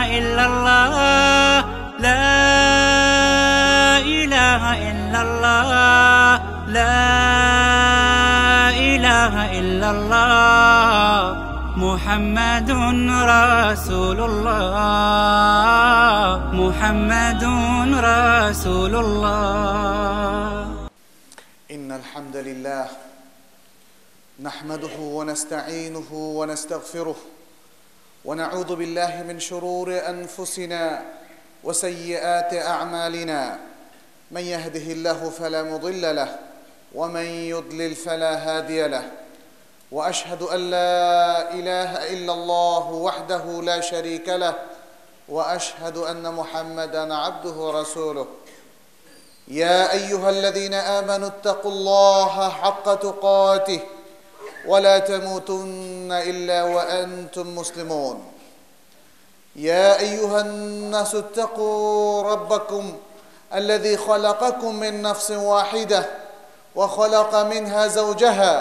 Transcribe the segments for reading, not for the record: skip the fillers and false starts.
إلا الله لا إله إلا الله لا إله إلا الله محمد رسول الله محمد رسول الله. إن الحمد لله نحمده ونستعينه ونستغفره ونعوذ بالله من شرور أنفسنا وسيئات أعمالنا من يهده الله فلا مضل له ومن يضلل فلا هادي له وأشهد أن لا إله إلا الله وحده لا شريك له وأشهد أن محمدًا عبده ورسوله. يا أيها الذين آمنوا اتقوا الله حق تقاته ولا تموتن إلا وأنتم مسلمون. يا أيها الناس اتقوا ربكم الذي خلقكم من نفس واحدة وخلق منها زوجها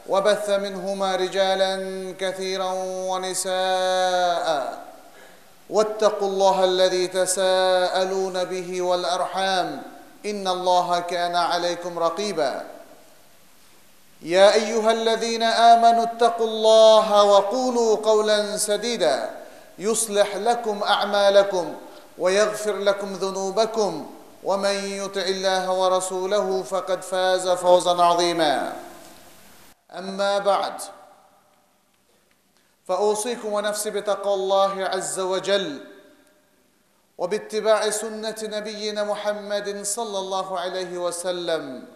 وبث منهما رجالا كثيرا ونساء واتقوا الله الذي تساءلون به والأرحام إن الله كان عليكم رقيبا. يا أيها الذين آمنوا اتقوا الله وقولوا قولا سديدا يصلح لكم أعمالكم ويغفر لكم ذنوبكم ومن يطع الله ورسوله فقد فاز فوزا عظيما. أما بعد فأوصيكم ونفسي بتقوى الله عز وجل وباتباع سنة نبينا محمد صلى الله عليه وسلم.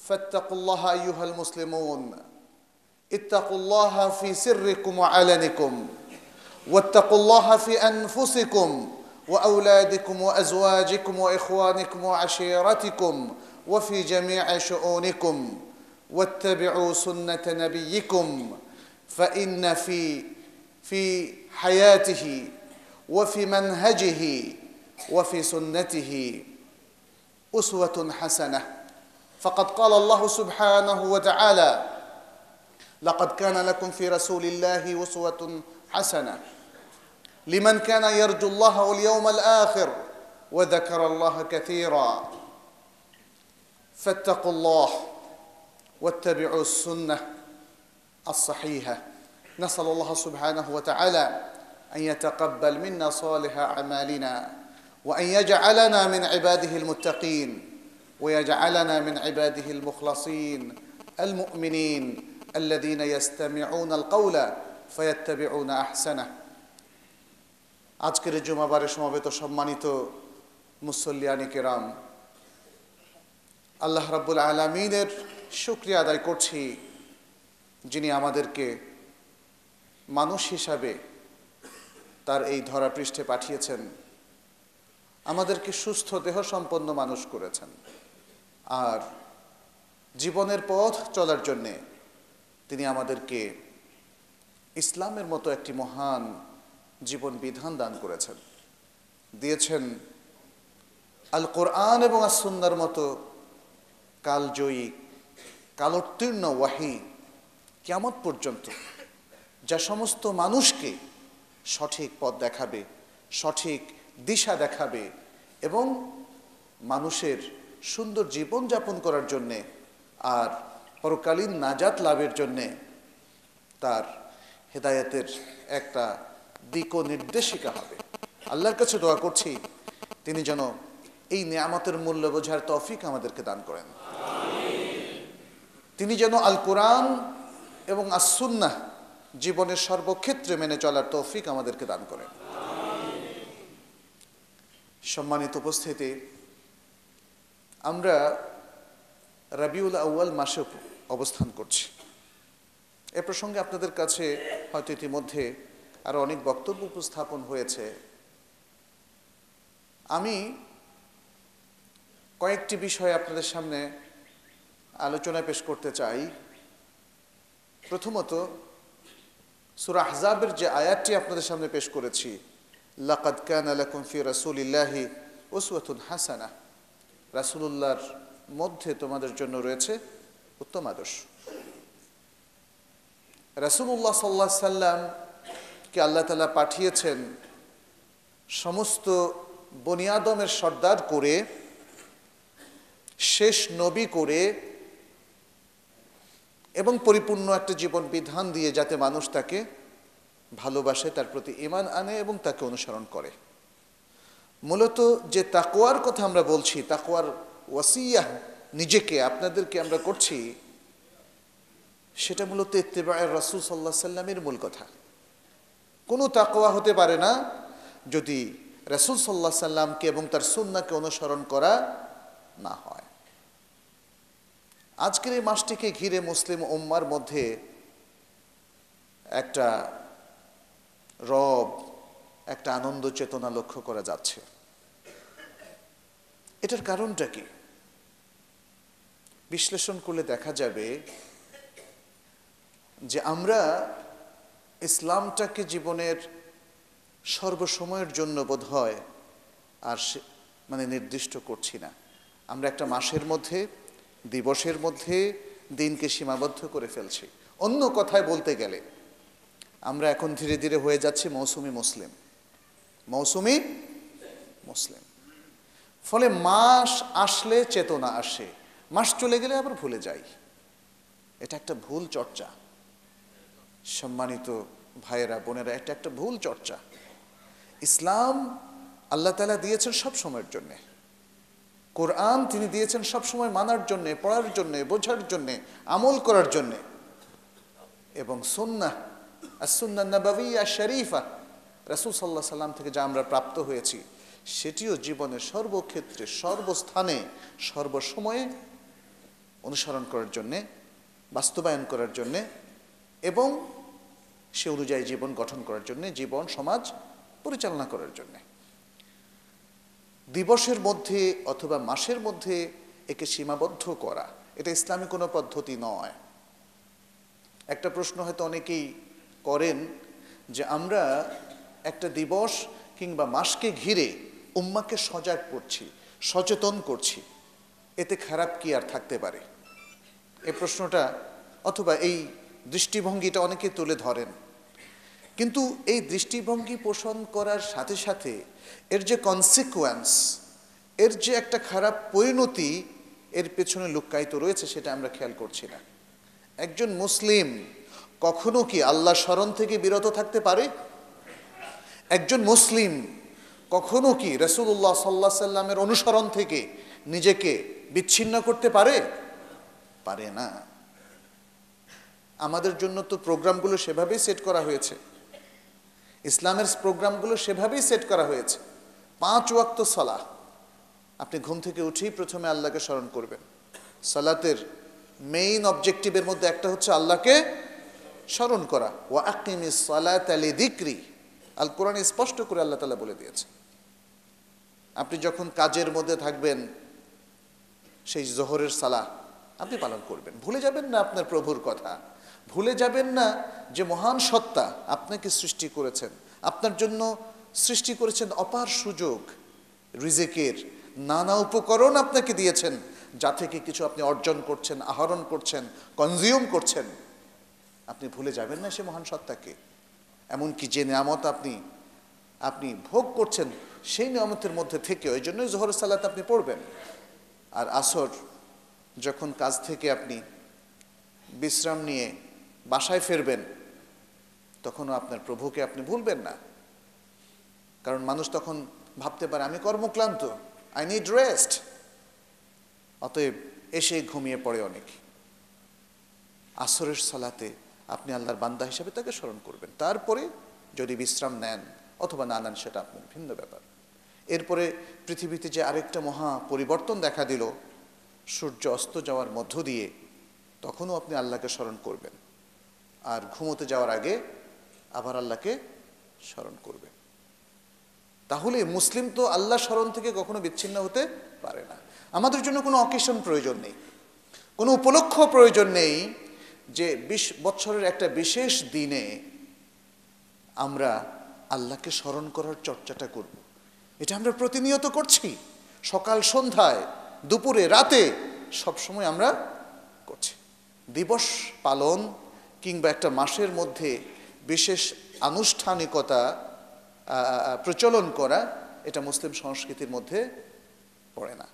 فاتقوا الله أيها المسلمون، اتقوا الله في سركم وعلنكم، واتقوا الله في أنفسكم وأولادكم وأزواجكم وإخوانكم وعشيرتكم وفي جميع شؤونكم، واتبعوا سنة نبيكم فإن في حياته وفي منهجه وفي سنته أسوة حسنة. فقد قال الله سبحانه وتعالى: لقد كان لكم في رسول الله أسوة حسنة لمن كان يرجو الله واليوم الآخر وذكر الله كثيرا. فاتقوا الله واتبعوا السنة الصحيحة. نسأل الله سبحانه وتعالى أن يتقبل منا صالح أعمالنا وأن يجعلنا من عباده المتقين ويجعلنا من عباده المخلصين المؤمنين الذين يستمعون القول فيتبعون أحسنه. আজকের জুমাবারে সমবেত সম্মানিত মুসল্লিয়ানি কিরাম, আল্লাহ রাব্বুল আলামিনের শুকরিয়া আদায় করছি যিনি আমাদেরকে মানুষ হিসাবে তার এই ধরা পৃষ্ঠে পাঠিয়েছেন, আমাদেরকে সুস্থ দেহ সম্পন্ন মানুষ করেছেন, আর জীবনের পথ চলার জন্যে তিনি আমাদেরকে ইসলামের মতো একটি মহান জীবন বিধান দান করেছেন, দিয়েছেন আল কোরআন এবং আস সুন্নাহর মতো কালজয়ী কালোত্তীর্ণ ওয়াহি কিয়ামত পর্যন্ত, যা সমস্ত মানুষকে সঠিক পথ দেখাবে, সঠিক দিশা দেখাবে এবং মানুষের সুন্দর জীবন যাপন করার জন্যে আর পরকালীন নাজাত লাভের জন্যে তার হেদায়েতের একটা দিক ও নির্দেশিকা হবে। আল্লাহর কাছে দোয়া করছি তিনি যেন এই নিয়ামতের মূল্য বোঝার তৌফিক আমাদেরকে দান করেন। তিনি যেন আল কোরআন এবং আস সুন্নাহ জীবনের সর্বক্ষেত্রে মেনে চলার তৌফিক আমাদেরকে দান করেন। সম্মানিত উপস্থিতি, আমরা রবিউল আউয়াল মাসে অবস্থান করছি। এ প্রসঙ্গে আপনাদের কাছে হয়তো ইতিমধ্যে আরো অনেক বক্তব্য উপস্থাপন হয়েছে। আমি কয়েকটি বিষয় আপনাদের সামনে আলোচনায় পেশ করতে চাই। প্রথমত, সূরা আহজাবের যে আয়াতটি আপনাদের সামনে পেশ করেছি, লাকাদ কানা লাকুম ফি রাসূলিল্লাহি উসওয়াতুন হাসানাহ, রাসূলুল্লাহর মধ্যে তোমাদের জন্য রয়েছে উত্তম আদর্শ। রাসূলুল্লাহ সাল্লাল্লাহু আলাইহি সাল্লাম কে আল্লাহ তাআলা পাঠিয়েছেন সমস্ত বনি আদমের সর্দার করে, শেষ নবী করে এবং পরিপূর্ণ একটা জীবন বিধান দিয়ে যাতে মানুষ তাকে ভালোবাসে, তার প্রতি ঈমান আনে এবং তাকে অনুসরণ করে। মূলত যে তাকওয়ার কথা আমরা বলছি, তাকওয়ার ওয়াসিয়াহ নিজেকে আপনাদেরকে আমরা করছি, সেটা মূলত ইত্তিবায়ে রাসূল সাল্লাল্লাহু আলাইহি সাল্লামের মূল কথা। কোনো তাকওয়া হতে পারে না যদি রাসূল সাল্লাল্লাহু আলাইহি সাল্লামকে এবং তার সুন্নাহকে অনুসরণ করা না হয়। আজকের এই মাসটিকে ঘিরে মুসলিম উম্মার মধ্যে একটা রব, একটা আনন্দ চেতনা লক্ষ্য করা যাচ্ছে। এটার কারণটা কি? বিশ্লেষণ করলে দেখা যাবে যে আমরা ইসলামটাকে জীবনের সর্বসময়ের জন্য বোধ হয় আর নির্দিষ্ট করছি না। আমরা একটা মাসের মধ্যে, দিবসের মধ্যে দিনকে সীমাবদ্ধ করে ফেলছি। অন্য কথায় বলতে গেলে আমরা এখন ধীরে ধীরে হয়ে যাচ্ছি মৌসুমি মুসলিম। মৌসুমি মুসলিম। ফলে মাস আসলে চেতনা আসে, মাস চলে গেলে আবার ভুলে যাই। এটা একটা ভুল চর্চা। সম্মানিত ভাইয়েরা, বোনেরা, এটা একটা ভুল চর্চা। ইসলাম আল্লাহ তাআলা দিয়েছেন সব সময়ের জন্যে। কোরআন তিনি দিয়েছেন সব সময় মানার জন্যে, পড়ার জন্যে, বোঝার জন্যে, আমল করার জন্যে। এবং সুন্নাহ, আস-সুন্নাহ নাবাবিয়্যা শরীফা, রাসূল সাল্লাল্লাহু আলাইহি সাল্লাম থেকে যা আমরা প্রাপ্ত হয়েছি, সেটিও জীবনের সর্বক্ষেত্রে, সর্বস্থানে, সর্বসময়ে অনুসরণ করার জন্যে, বাস্তবায়ন করার জন্যে এবং সে অনুযায়ী জীবন গঠন করার জন্যে, জীবন সমাজ পরিচালনা করার জন্যে। দিবসের মধ্যে অথবা মাসের মধ্যে একে সীমাবদ্ধ করা, এটা ইসলামী কোনো পদ্ধতি নয়। একটা প্রশ্ন হয়তো অনেকেই করেন যে আমরা একটা দিবস কিংবা মাসকে ঘিরে উম্মাকে সজাগ করছি, সচেতন করছি, এতে খারাপ কি আর থাকতে পারে? এই প্রশ্নটা অথবা এই দৃষ্টিভঙ্গিটা অনেকে তুলে ধরেন। কিন্তু এই দৃষ্টিভঙ্গি পোষণ করার সাথে সাথে এর যে কনসিকুয়েন্স, এর যে একটা খারাপ পরিণতি এর পেছনে লুক্কায়িত রয়েছে, সেটা আমরা খেয়াল করছি না। একজন মুসলিম কখনো কি আল্লাহ স্মরণ থেকে বিরত থাকতে পারে? একজন মুসলিম কখনো কি রাসূলুল্লাহ সাল্লাল্লাহু আলাইহি সাল্লামের অনুসরণ থেকে নিজেকে বিচ্ছিন্ন করতে পারে? পারে না। আমাদের জন্য তো প্রোগ্রামগুলো সেভাবেই সেট করা হয়েছে, ইসলামের প্রোগ্রামগুলো সেভাবেই সেট করা হয়েছে। 5 ওয়াক্ত সালাহ, আপনি ঘুম থেকে উঠেই প্রথমে আল্লাহকে স্মরণ করবেন। সালাতের মেইন অবজেক্টিভের মধ্যে একটা হচ্ছে আল্লাহকে স্মরণ করা। ওয়া আকিমিস সালাতা লিযিকরি, আল কোরআনে স্পষ্ট করে আল্লাহ তাআলা বলে দিয়েছে। আপনি যখন কাজের মধ্যে থাকবেন, সেই জোহরের সালাহ আপনি পালন করবেন। ভুলে যাবেন না আপনার প্রভুর কথা, ভুলে যাবেন না যে মহান সত্তা আপনাকে সৃষ্টি করেছেন, আপনার জন্য সৃষ্টি করেছেন অপার সুযোগ, রিজিকের নানা উপকরণ আপনাকে দিয়েছেন, যা থেকে কিছু আপনি অর্জন করছেন, আহরণ করছেন, কনজিউম করছেন। আপনি ভুলে যাবেন না সে মহান সত্তাকে। এমনকি যে নিয়ামত আপনি ভোগ করছেন, সেই নিয়ামতের মধ্যে থেকে ওই জন্যই জোহরের সালাত আপনি পড়বেন। আর আসর যখন কাজ থেকে আপনি বিশ্রাম নিয়ে বাসায় ফিরবেন, তখনও আপনার প্রভুকে আপনি ভুলবেন না। কারণ মানুষ তখন ভাবতে পারে আমি কর্মক্লান্ত, আই নিড রেস্ট, অতএব এসে ঘুমিয়ে পড়ে অনেক। আসরের সালাতে আপনি আল্লাহর বান্দা হিসাবে তাকে স্মরণ করবেন। তারপরে যদি বিশ্রাম নেন অথবা না নেন সেটা আপনার ভিন্ন ব্যাপার। এরপরে পৃথিবীতে যে আরেকটা মহা পরিবর্তন দেখা দিল সূর্য অস্ত যাওয়ার মধ্য দিয়ে, তখনও আপনি আল্লাহকে স্মরণ করবেন। আর ঘুমোতে যাওয়ার আগে আবার আল্লাহকে স্মরণ করবেন। তাহলে মুসলিম তো আল্লাহ স্মরণ থেকে কখনো বিচ্ছিন্ন হতে পারে না। আমাদের জন্য কোনো অকেশন প্রয়োজন নেই, কোনো উপলক্ষ প্রয়োজন নেই যে 20 বছরের একটা বিশেষ দিনে আমরা আল্লাহকে স্মরণ করার চর্চাটা করব। এটা আমরা প্রতিনিয়ত করছি, সকাল সন্ধ্যায়, দুপুরে, রাতে, সবসময় আমরা করছি। দিবস পালন কিংবা একটা মাসের মধ্যে বিশেষ আনুষ্ঠানিকতা প্রচলন করা, এটা মুসলিম সংস্কৃতির মধ্যে পড়ে না।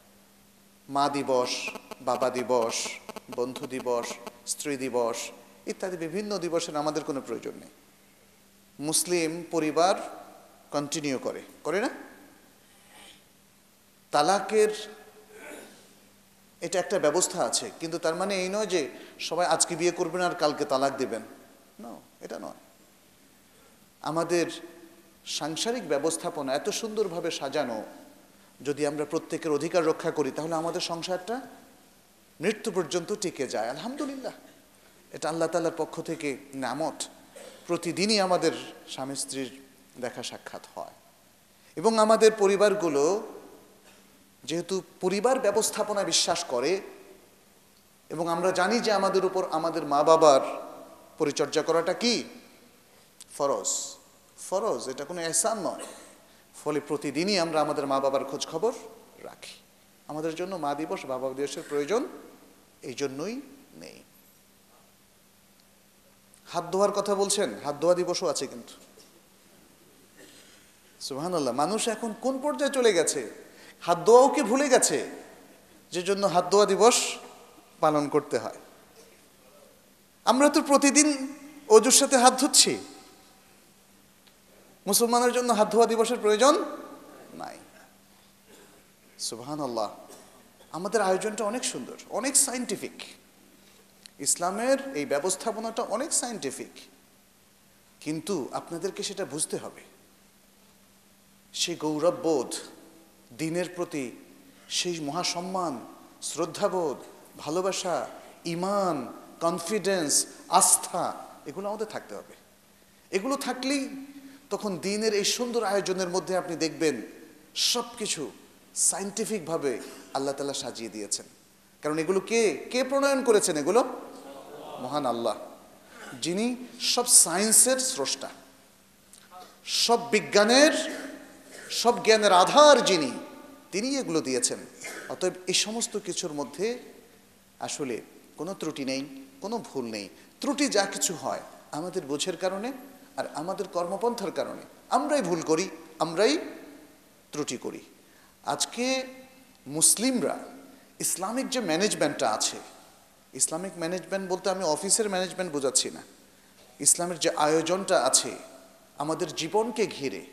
মা দিবস, বাবা দিবস, বন্ধু দিবস, স্ত্রী দিবস ইত্যাদি বিভিন্ন দিবসের আমাদের কোনো প্রয়োজন নেই। মুসলিম পরিবার কন্টিনিউ করে না? তালাকের এটা একটা ব্যবস্থা আছে, কিন্তু তার মানে এই নয় যে সবাই আজকে বিয়ে করবেন আর কালকে তালাক দিবেন। না, এটা নয়। আমাদের সাংসারিক ব্যবস্থাপনা এত সুন্দরভাবে সাজানো, যদি আমরা প্রত্যেকের অধিকার রক্ষা করি তাহলে আমাদের সংসারটা মৃত্যু পর্যন্ত টিকে যায়। আলহামদুলিল্লাহ, এটা আল্লাহ তাআলার পক্ষ থেকে নিয়ামত। প্রতিদিনই আমাদের স্বামী স্ত্রীর দেখা সাক্ষাৎ হয়, এবং আমাদের পরিবারগুলো যেহেতু পরিবার ব্যবস্থাপনা বিশ্বাস করে, এবং আমরা জানি যে আমাদের উপর আমাদের মা বাবার পরিচর্যা করাটা কি ফরজ, এটা কোনো এহসান নয়। ফলে প্রতিদিনই আমরা আমাদের মা বাবার খোঁজ খবর রাখি। আমাদের জন্য মা দিবস, বাবা দিবসের প্রয়োজন এই জন্যই নেই। হাত ধোয়ার কথা বলছেন, হাত ধোয়া দিবসও আছে কিন্তু। সুবহানাল্লাহ, মানুষ এখন কোন পর্যায়ে চলে গেছে, হাত ধোয়াও কি ভুলে গেছে, যে জন্য হাত ধোয়া দিবস পালন করতে হয়। আমরা তো প্রতিদিন অজুর সাথে হাত ধুচ্ছি, মুসলমানের জন্য হাত ধোয়া দিবসের প্রয়োজন নাই। সুবহানাল্লাহ, আমাদের আয়োজনটা অনেক সুন্দর, অনেক সায়েন্টিফিক। ইসলামের এই ব্যবস্থাপনাটা অনেক সায়েন্টিফিক, কিন্তু আপনাদেরকে সেটা বুঝতে হবে। সেই গৌরববোধ, দিনের প্রতি সেই মহাসম্মান, শ্রদ্ধাবোধ, ভালোবাসা, ঈমান, কনফিডেন্স, আস্থা, এগুলো আমাদের থাকতে হবে। এগুলো থাকলেই তখন দিনের এই সুন্দর আয়োজনের মধ্যে আপনি দেখবেন সব কিছু সায়েন্টিফিকভাবে আল্লাহ তাআলা সাজিয়ে দিয়েছেন। কারণ এগুলো কে প্রণয়ন করেছেন? এগুলো মহান আল্লাহ, যিনি সব সায়েন্সের স্রষ্টা, সব বিজ্ঞানের, সব জ্ঞানের আধার যিনি, তিনি এগুলো দিয়েছেন। অতএব এই সমস্ত কিছুর মধ্যে আসলে কোনো ত্রুটি নেই, কোনো ভুল নেই। ত্রুটি যা কিছু হয় আমাদের বোঝের কারণে আর আমাদের কর্মপন্থার কারণে। আমরাই ভুল করি, আমরাই ত্রুটি করি। আজকে মুসলিমরা ইসলামিক যে ম্যানেজমেন্টটা আছে, ইসলামিক ম্যানেজমেন্ট বলতে আমি অফিসের ম্যানেজমেন্ট বোঝাচ্ছি না। ইসলামের যে আয়োজনটা আছে আমাদের জীবনকে ঘিরে,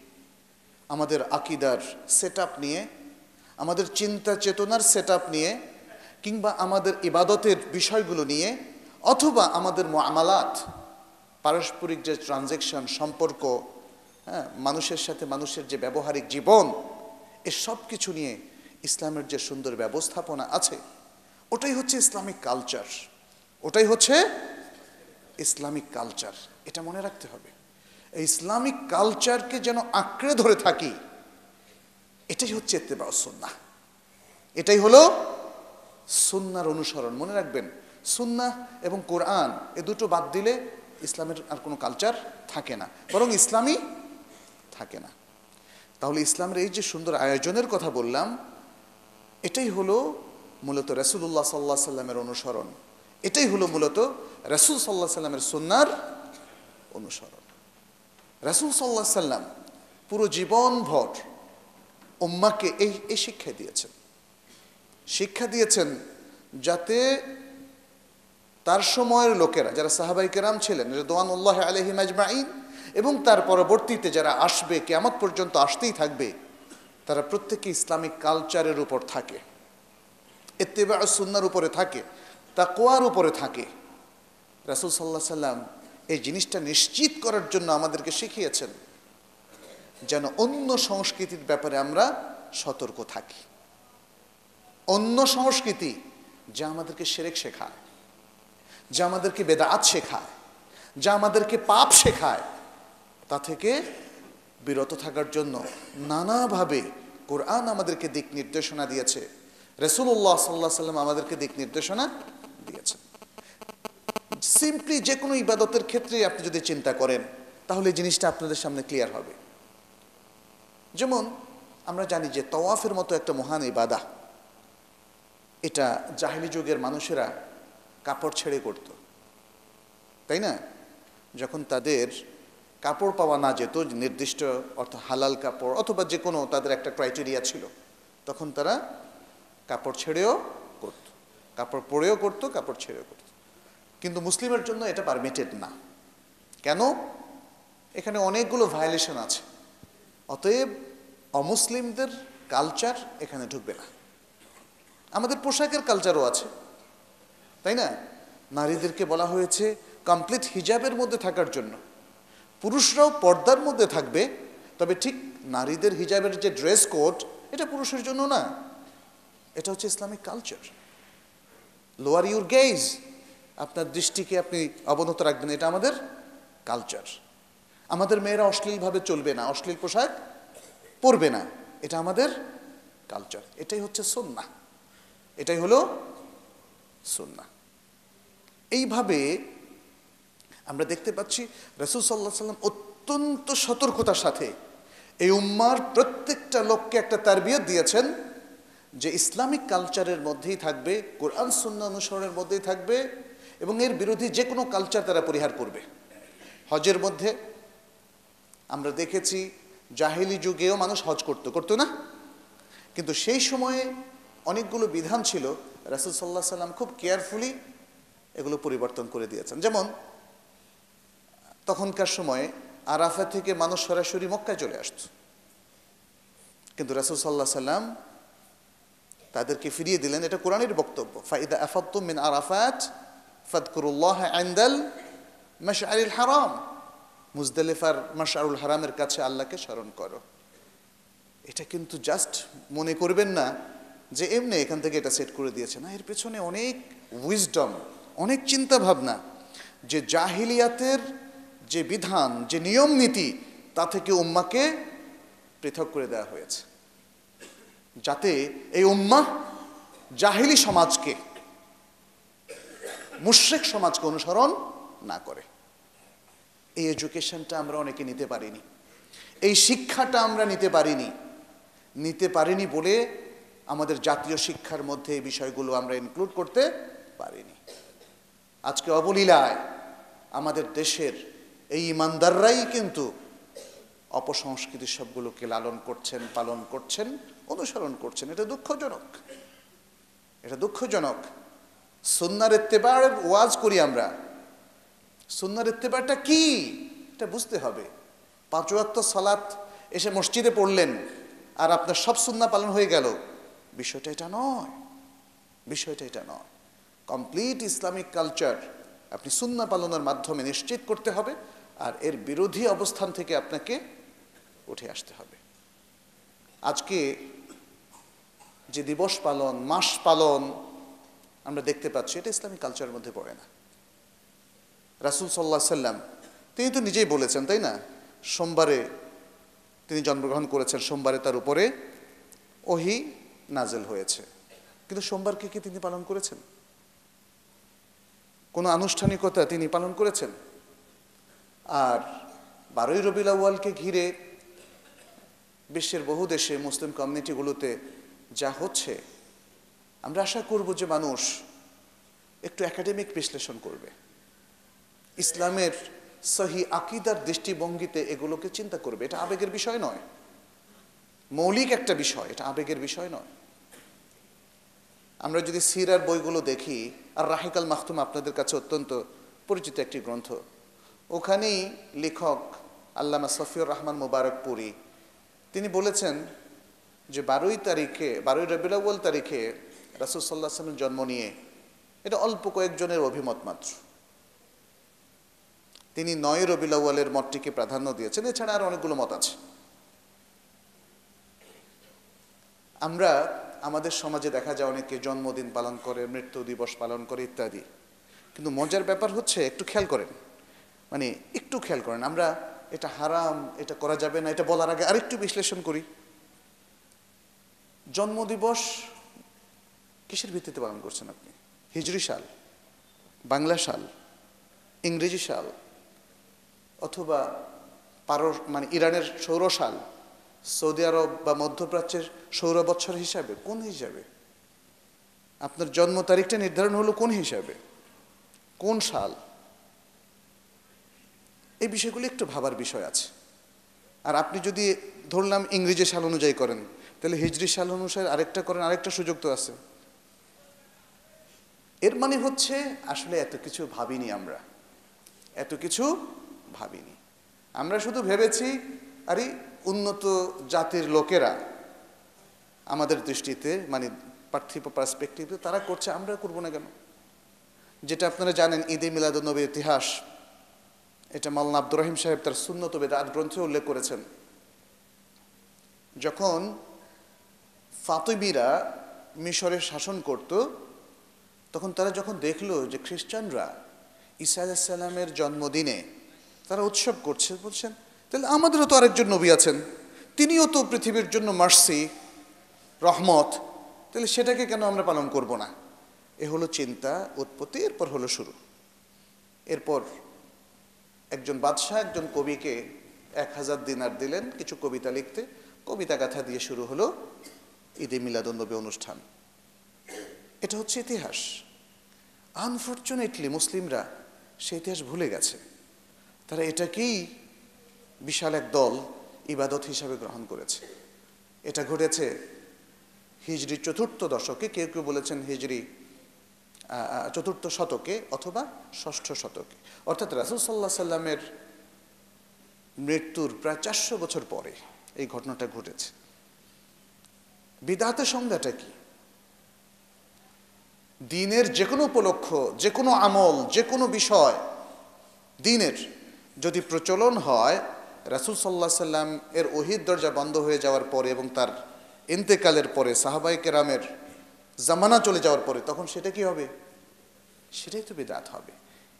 আমাদের আকীদার সেটআপ নিয়ে, আমাদের চিন্তা চেতনার সেটআপ নিয়ে, কিংবা আমাদের ইবাদতের বিষয়গুলো নিয়ে, অথবা আমাদের মুআমালাত, পারস্পরিক যে ট্রানজ্যাকশন, সম্পর্ক, মানুষের সাথে মানুষের যে ব্যবহারিক জীবন, এসব কিছু নিয়ে ইসলামের যে সুন্দর ব্যবস্থাপনা আছে, ওটাই হচ্ছে ইসলামিক কালচার। ওটাই হচ্ছে ইসলামিক কালচার, এটা মনে রাখতে হবে। এই ইসলামিক কালচারকে যেন আঁকড়ে ধরে থাকি, এটাই হচ্ছে ইত্তেবা সুন্নাহ, এটাই হলো সুন্নাহর অনুসরণ। মনে রাখবেন, সুন্নাহ এবং কোরআন এ দুটো বাদ দিলে ইসলামের আর কোনো কালচার থাকে না, বরং ইসলামই থাকে না। তাহলে ইসলামের এই যে সুন্দর আয়োজনের কথা বললাম, এটাই হলো মূলত রাসূলুল্লাহ সাল্লাল্লাহু আলাইহি সাল্লামের অনুসরণ, এটাই হলো মূলত রাসূল সাল্লাল্লাহু আলাইহি সাল্লামের সুন্নাহর অনুসরণ। রাসূল সাল্লাল্লাহু আলাইহি সাল্লাম পুরো জীবনভর উম্মাহকে এই শিক্ষা দিয়েছেন যাতে তার সময়ের লোকেরা, যারা সাহাবায়ে কেরাম ছিলেন রিদওয়ানুল্লাহি আলাইহিম আজমাইন, এবং তার পরবর্তীতে যারা আসবে, কিয়ামত পর্যন্ত আসতেই থাকবে, তারা প্রত্যেকে ইসলামিক কালচারের উপর থাকে, ইত্তেবা সুন্নাহর উপরে থাকে, তাকওয়ার উপরে থাকে। রাসূল সাল্লাল্লাহু আলাইহি সাল্লাম এই জিনিসটা নিশ্চিত করার জন্য আমাদেরকে শিখিয়েছেন যেন অন্য সংস্কৃতির ব্যাপারে আমরা সতর্ক থাকি। অন্য সংস্কৃতি যা আমাদেরকে শিরক শেখায়, যা আমাদেরকে বেদাত শেখায়, যা আমাদেরকে পাপ শেখায়, তা থেকে বিরত থাকার জন্য নানাভাবে কোরআন আমাদেরকে দিক নির্দেশনা দিয়েছে, রাসূলুল্লাহ সাল্লাল্লাহু আলাইহি সাল্লাম আমাদেরকে দিক নির্দেশনা দিয়েছেন। সিম্পলি যে কোনো ইবাদতের ক্ষেত্রে আপনি যদি চিন্তা করেন তাহলে জিনিসটা আপনাদের সামনে ক্লিয়ার হবে। যেমন আমরা জানি যে তাওয়াফের মতো একটা মহান ইবাদা, এটা জাহেলি যুগের মানুষেরা কাপড় ছেড়ে করত, তাই না? যখন তাদের কাপড় পাওয়া না যেত, নির্দিষ্ট অর্থাৎ হালাল কাপড় অথবা যে কোনো তাদের একটা ক্রাইটেরিয়া ছিল, তখন তারা কাপড় ছেড়েও করত, কাপড় পরেও করত, কাপড় ছেড়েও করত। কিন্তু মুসলিমের জন্য এটা পারমিটেড না। কেন? এখানে অনেকগুলো ভায়োলেশন আছে। অতএব অমুসলিমদের কালচার এখানে ঢুকবে না। আমাদের পোশাকের কালচারও আছে, তাই না? নারীদেরকে বলা হয়েছে কমপ্লিট হিজাবের মধ্যে থাকার জন্য। পুরুষরাও পর্দার মধ্যে থাকবে, তবে ঠিক নারীদের হিজাবের যে ড্রেস কোড, এটা পুরুষের জন্য না, এটা হচ্ছে Islamic culture. Lower your gauge, আপনার দৃষ্টিকে আপনি অবনত রাখবেন, এটা আমাদের কালচার। আমাদের মেয়েরা অশ্লীলভাবে চলবে না, অশ্লীল পোশাক পরবে না, এটা আমাদের কালচার। এটাই হচ্ছে সুন্নাহ, এটাই হলো সুন্নাহ। এইভাবে আমরা দেখতে পাচ্ছি রাসূল সাল্লাল্লাহু আলাইহি ওয়াসাল্লাম অত্যন্ত সতর্কতার সাথে এই উম্মার প্রত্যেকটা লোককে একটা তারবিয়ত দিয়েছেন যে ইসলামিক কালচারের মধ্যেই থাকবে, কোরআন সুন্নাহ অনুসরণের মধ্যেই থাকবে, এবং এর বিরোধী যে কোনো কালচার তারা পরিহার করবে। হজের মধ্যে আমরা দেখেছি জাহেলি যুগেও মানুষ হজ করতো না, কিন্তু সেই সময়ে অনেকগুলো বিধান ছিল, রাসূল সাল্লাল্লাহু আলাইহি ওয়াসাল্লাম খুব কেয়ারফুলি এগুলো পরিবর্তন করে দিয়েছেন। যেমন তখনকার সময়ে আরাফা থেকে মানুষ সরাসরি মক্কায় চলে আসত, কিন্তু রাসূল সাল্লাল্লাহু আলাইহি ওয়াসাল্লাম তাদেরকে ফিরিয়ে দিলেন। এটা কোরআনের বক্তব্য, ফাইদা আফাদতুম মিন আরাফাত ফাদকুরুল্লাহ ইনদাল মাশআরিল হারাম, মুজদালিফার মাশআরুল হারামের কাছে আল্লাহকে স্মরণ করো। এটা কিন্তু জাস্ট মনে করবেন না যে এমনি এখান থেকে এটা সেট করে দিয়েছে, না, এর পেছনে অনেক উইজডম, অনেক চিন্তা ভাবনা, যে জাহিলিয়াতের যে বিধান, যে নিয়ম নীতি, তা থেকে উম্মাকে পৃথক করে দেওয়া হয়েছে, যাতে এই উম্মাহ জাহিলি সমাজকে, মুশরিক সমাজকে অনুসরণ না করে। এই এডুকেশনটা আমরা অনেকে নিতে পারিনি, এই শিক্ষাটা আমরা নিতে পারিনি বলে আমাদের জাতীয় শিক্ষার মধ্যে এই বিষয়গুলো আমরা ইনক্লুড করতে পারিনি। আজকে অবলীলায় আমাদের দেশের এই ইমানদাররাই কিন্তু অপসংস্কৃতির সবগুলোকে লালন করছেন, পালন করছেন, অনুসরণ করছেন। এটা দুঃখজনক। সুন্নাহর ইত্তেবা'র ওয়াজ করি আমরা, সুন্নাহর ইত্তেবা'টা কি এটা বুঝতে হবে। 5 ওয়াক্ত সালাত এসে মসজিদে পড়লেন আর আপনার সব সুন্নাহ পালন হয়ে গেল, বিষয়টা এটা নয়। কমপ্লিট ইসলামিক কালচার আপনি সুন্নাহ পালনের মাধ্যমে নিশ্চিত করতে হবে, আর এর বিরোধী অবস্থান থেকে আপনাকে উঠে আসতে হবে। আজকে যে দিবস পালন, মাস পালন আমরা দেখতে পাচ্ছি, এটা ইসলামিক কালচারের মধ্যে পড়ে না। রাসূল সাল্লাল্লাহু আলাইহি ওয়াসাল্লাম তিনি তো নিজেই বলেছেন, তাই না? সোমবারে তিনি জন্মগ্রহণ করেছেন, সোমবারে তার উপরে ওহী নাযিল হয়েছে, কিন্তু সোমবারকে কি তিনি পালন করেছেন? কোনো আনুষ্ঠানিকতা তিনি পালন করেছেন? আর 12ই রবিউল আউয়ালকে ঘিরে বিশ্বের বহু দেশে মুসলিম কমিউনিটিগুলোতে যা হচ্ছে, আমরা আশা করব যে মানুষ একটু একাডেমিক বিশ্লেষণ করবে, ইসলামের সহি আকীদার দৃষ্টিভঙ্গিতে এগুলোকে চিন্তা করবে। এটা আবেগের বিষয় নয়, মৌলিক একটা বিষয়, এটা আবেগের বিষয় নয়। আমরা যদি সিরার বইগুলো দেখি, আর রাহিকাল মাখতুম আপনাদের কাছে অত্যন্ত পরিচিত একটি গ্রন্থ, ওখানেই লেখক আল্লামা সফিউর রহমান মুবারকপুরী তিনি বলেছেন যে 12 রবিউল আউয়াল তারিখে রাসূল সাল্লাল্লাহু আলাইহি ওয়াসাল্লামের জন্ম নিয়ে এটা অল্প কয়েকজনের অভিমত মাত্র। তিনি 9 রবিউল আউয়ালের মতটিকে প্রাধান্য দিয়েছেন, এছাড়া আর অনেকগুলো মত আছে। আমরা আমাদের সমাজে দেখা যায় অনেকে জন্মদিন পালন করে, মৃত্যু দিবস পালন করে ইত্যাদি, কিন্তু মজার ব্যাপার হচ্ছে একটু খেয়াল করেন, আমরা এটা হারাম, এটা করা যাবে না, এটা বলার আগে আরেকটু বিশ্লেষণ করি। জন্মদিবস কিসের ভিত্তিতে পালন করছেন আপনি? হিজরি সাল, বাংলা সাল, ইংরেজি সাল, অথবা ইরানের সৌর সাল, সৌদি আরব বা মধ্যপ্রাচ্যের সৌর বৎসর হিসাবে? কোন হিসাবে আপনার জন্ম তারিখটা নির্ধারণ হলো? কোন হিসাবে, কোন সাল? এই বিষয়গুলো একটু ভাবার বিষয় আছে। আর আপনি যদি ধরলাম ইংরেজি সাল অনুযায়ী করেন, তাহলে হিজরি সাল অনুসারে আরেকটা করেন, আরেকটা সুযোগ তো আছে। এর মানে হচ্ছে আসলে এত কিছু ভাবিনি আমরা, এত কিছু ভাবিনি। আমরা শুধু ভেবেছি আরে উন্নত জাতির লোকেরা আমাদের দৃষ্টিতে, মানে পার্থিব পার্সপেক্টিভে তারা করছে, আমরা করব না কেন? যেটা আপনারা জানেন, ঈদে মিলাদুন্নবীর ইতিহাস, এটা মাওলানা আব্দুর রহিম সাহেব তার সুন্নত বেদাত গ্রন্থে উল্লেখ করেছেন। যখন ফাতিমিরা মিশরে শাসন করত, তখন তারা যখন দেখলো যে খ্রিস্টানরা ঈসা আলাইহিস সালামের জন্মদিনে তারা উৎসব করছে, বলছেন তাহলে আমাদেরও তো আরেকজন নবী আছেন, তিনিও তো পৃথিবীর জন্য মার্সি, রহমত, তাহলে সেটাকে কেন আমরা পালন করব না? এ হলো চিন্তা উৎপত্তি। এরপর হলো শুরু। এরপর একজন বাদশাহ একজন কবিকে 1000 দিনার দিলেন কিছু কবিতা লিখতে। কবিতা গাথা দিয়ে শুরু হলো ঈদে মিলাদুন্নবী অনুষ্ঠান। এটা হচ্ছে ইতিহাস। আনফর্চুনেটলি মুসলিমরা সেই ইতিহাস ভুলে গেছে। তারা এটাকেই বিশাল এক দল ইবাদত হিসাবে গ্রহণ করেছে। এটা ঘটেছে হিজরি 4th দশকে, কেউ কেউ বলেছেন হিজরি 4th শতকে অথবা 6ষ্ঠ শতকে, অর্থাৎ রাসূল সাল্লাল্লাহু আলাইহি সাল্লামের মৃত্যুর প্রায় 400 বছর পরে এই ঘটনাটা ঘটেছে। বিদআতের সংজ্ঞাটা কি? দ্বীনের যে কোনো উপলক্ষ, যে কোনো আমল, যে কোনো বিষয় দ্বীনের যদি প্রচলন হয় রাসূল সাল্লাল্লাহু আলাইহি সাল্লাম এর ওহীর দরজা বন্ধ হয়ে যাওয়ার পরে এবং তার ইন্তেকালের পরে, সাহাবায়ে কেরামের জামানা চলে যাওয়ার পরে, তখন সেটা কি হবে? সেটাই তো বিদআত হবে।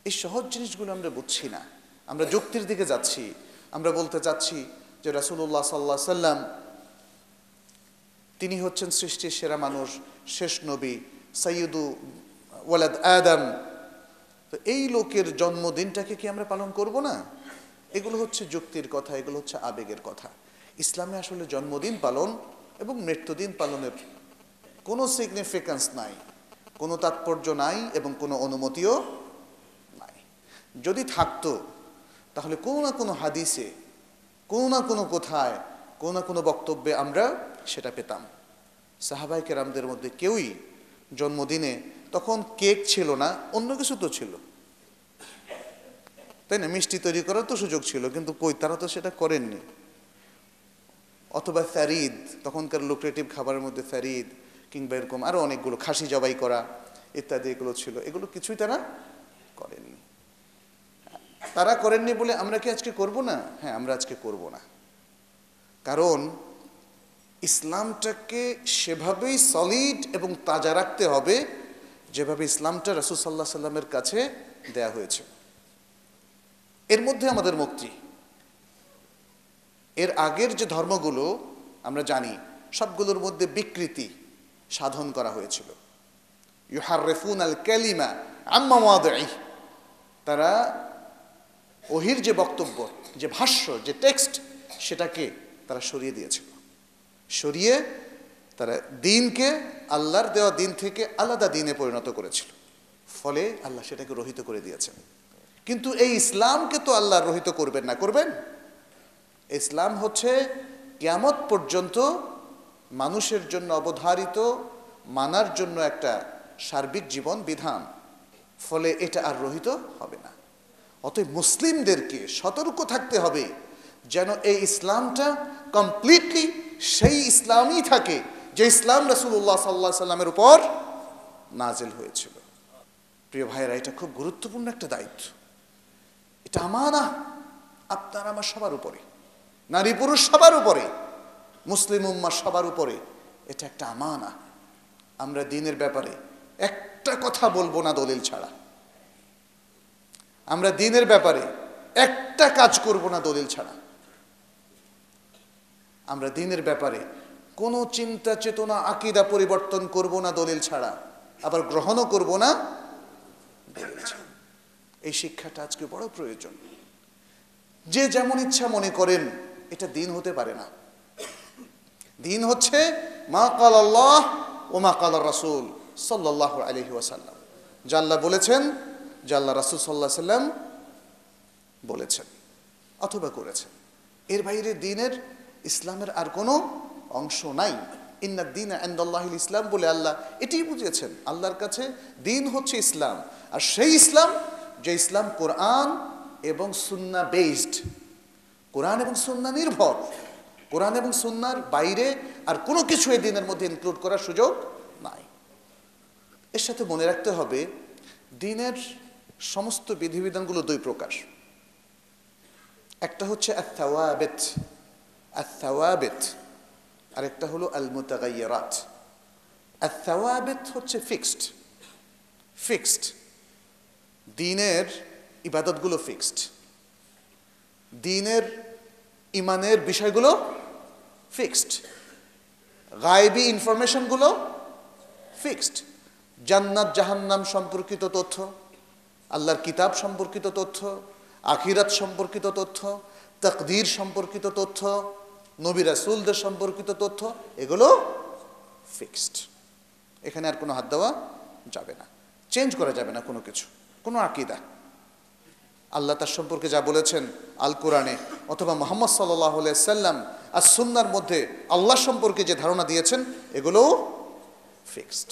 এই সহজ জিনিসগুলো আমরা বুঝছি না, আমরা যুক্তির দিকে যাচ্ছি। আমরা বলতে চাচ্ছি যে রাসূলুল্লাহ সাল্লাল্লাহু আলাইহি সাল্লাম তিনি হচ্ছেন সৃষ্টির সেরা মানুষ, শেষ নবী, সাইয়্যিদু ওয়ালাদ আদম। তো এই লোকের জন্মদিনটাকে কি আমরা পালন করব না? এগুলো হচ্ছে যুক্তির কথা, এগুলো হচ্ছে আবেগের কথা। ইসলামে আসলে জন্মদিন পালন এবং মৃত্যুদিন পালনের কোনো সিগনিফিক্যান্স নাই, কোনো তাৎপর্য নাই এবং কোনো অনুমতিও নাই। যদি থাকতো তাহলে কোনো না কোনো হাদিসে, কোনো না কোনো কোথায়, কোনো না কোনো বক্তব্যে আমরা সেটা পেতাম। সাহাবায়ে কেরামদের মধ্যে কেউই জন্মদিনে, তখন কেক ছিল না, অন্য কিছু তো ছিল, তাই না? মিষ্টি তৈরি করার তো সুযোগ ছিল, কিন্তু কই, তারা তো সেটা করেননি। অথবা ফ্যারিদ, তখনকার লুক্রেটিভ খাবারের মধ্যে ফ্যারিদ কিংবা এরকম আরও অনেকগুলো, খাসি জবাই করা ইত্যাদি এগুলো ছিল, এগুলো কিছুই তারা করেননি। তারা করেননি বলে আমরা কি আজকে করব না? হ্যাঁ, আমরা আজকে করব না, কারণ ইসলামটাকে সেভাবেই সলিড এবং তাজা রাখতে হবে যেভাবে ইসলামটা রাসূল সাল্লাল্লাহু আলাইহি সাল্লামের কাছে দেয়া হয়েছে। এর মধ্যে আমাদের মুক্তি। এর আগের যে ধর্মগুলো আমরা জানি, সবগুলোর মধ্যে বিকৃতি সাধন করা হয়েছিল। ইউহাররিফুনাল কালিমা আম্মা মাওয়াদিহি, তারা ওহীর যে বক্তব্য, যে ভাষ্য, যে টেক্সট, সেটাকে তারা সরিয়ে দিয়েছিল। সরিয়ে তারা দ্বীনকে, আল্লাহর দেওয়া দ্বীন থেকে আলাদা দ্বীনে পরিণত করেছিল। ফলে আল্লাহ সেটাকে রহিত করে দিয়েছেন। কিন্তু এই ইসলামকে তো আল্লাহ রহিত করবেন না, করবেন? ইসলাম হচ্ছে কিয়ামত পর্যন্ত মানুষের জন্য অবধারিত, মানার জন্য একটা সার্বিক জীবন বিধান। ফলে এটা আর রহিত হবে না। অতএব মুসলিমদেরকে সতর্ক থাকতে হবে যেন এই ইসলামটা কমপ্লিটলি সেই ইসলামই থাকে যে ইসলাম রাসূলুল্লাহ সাল্লাল্লাহু আলাইহি সাল্লামের উপর নাজিল হয়েছিল। প্রিয় ভাইয়েরা, এটা খুব গুরুত্বপূর্ণ একটা দায়িত্ব। এটা আমানাহ আপনার আমার সবার উপরে, নারী পুরুষ সবার উপরে, মুসলিম উম্মাহ সবার উপরে। এটা একটা আমানাহ। আমরা দ্বীনের ব্যাপারে একটা কথা বলবো না দলিল ছাড়া। আমরা দ্বীনের ব্যাপারে একটা কাজ করব না দলিল ছাড়া। আমরা দ্বীনের ব্যাপারে কোনো চিন্তা চেতনা আকীদা পরিবর্তন করব না দলিল ছাড়া, আবার গ্রহণও করব না দলিল ছাড়া। এই শিক্ষাটা আজকে বড় প্রয়োজন। যে যেমন ইচ্ছা মনে করেন, এটা দ্বীন হতে পারে না। দ্বীন হচ্ছে মা কাল আল্লাহ ও মা কাল রাসূল সাল্লাল্লাহু আলাইহি ওয়াসাল্লাম। যা আল্লাহ বলেছেন, যা আল্লাহ রাসূল সাল্লাল্লাহু আলাইহি ওয়াসাল্লাম বলেছেন। অথবা করেছেন। এর বাইরে দ্বীনের ইসলামের আর কোনো অংশ নাই। ইন্না দ্বীন ইনদাল্লাহিল ইসলাম বলে আল্লাহ এটাই বুঝিয়েছেন। আল্লাহর কাছে দ্বীন হচ্ছে ইসলাম, আর সেই ইসলাম যে ইসলাম কোরআন এবং সুন্নাহ বেসড, কোরআন এবং সুন্নাহ নির্ভর। কোরআন এবং সুন্নাহর বাইরে আর কোনো কিছু এই দ্বীনের মধ্যে ইনক্লুড করার সুযোগ নাই। এর সাথে মনে রাখতে হবে দ্বীনের সমস্ত বিধিবিধানগুলো দুই প্রকার। একটা হচ্ছে আত-তাওয়াবিত, আত-তাওয়াবিত, আরেকটা হলো আল-মুতাগায়্যিরাত। আত-তাওয়াবিত হচ্ছে ফিক্সড, ফিক্সড দ্বীনের ইবাদতগুলো ফিক্সড, দ্বীনের ইমানের বিষয়গুলো ফিক্সড, গায়বী ইনফরমেশনগুলো ফিক্সড। জান্নাত জাহান্নাম সম্পর্কিত তথ্য, আল্লাহর কিতাব সম্পর্কিত তথ্য, আখিরাত সম্পর্কিত তথ্য, তাকদীর সম্পর্কিত তথ্য, নবী রাসূলদের সম্পর্কিত তথ্য, এগুলো ফিক্সড। এখানে আর কোনো হাত দেওয়া যাবে না, চেঞ্জ করা যাবে না কোনো কিছু, কোনো আকীদা। আল্লাহ তার সম্পর্কে যা বলেছেন আল কোরআনে অথবা মুহাম্মদ সাল্লাল্লাহু আলাইহি সাল্লাম আর সুন্নাহর মধ্যে আল্লাহ সম্পর্কে যে ধারণা দিয়েছেন এগুলো ফিক্সড।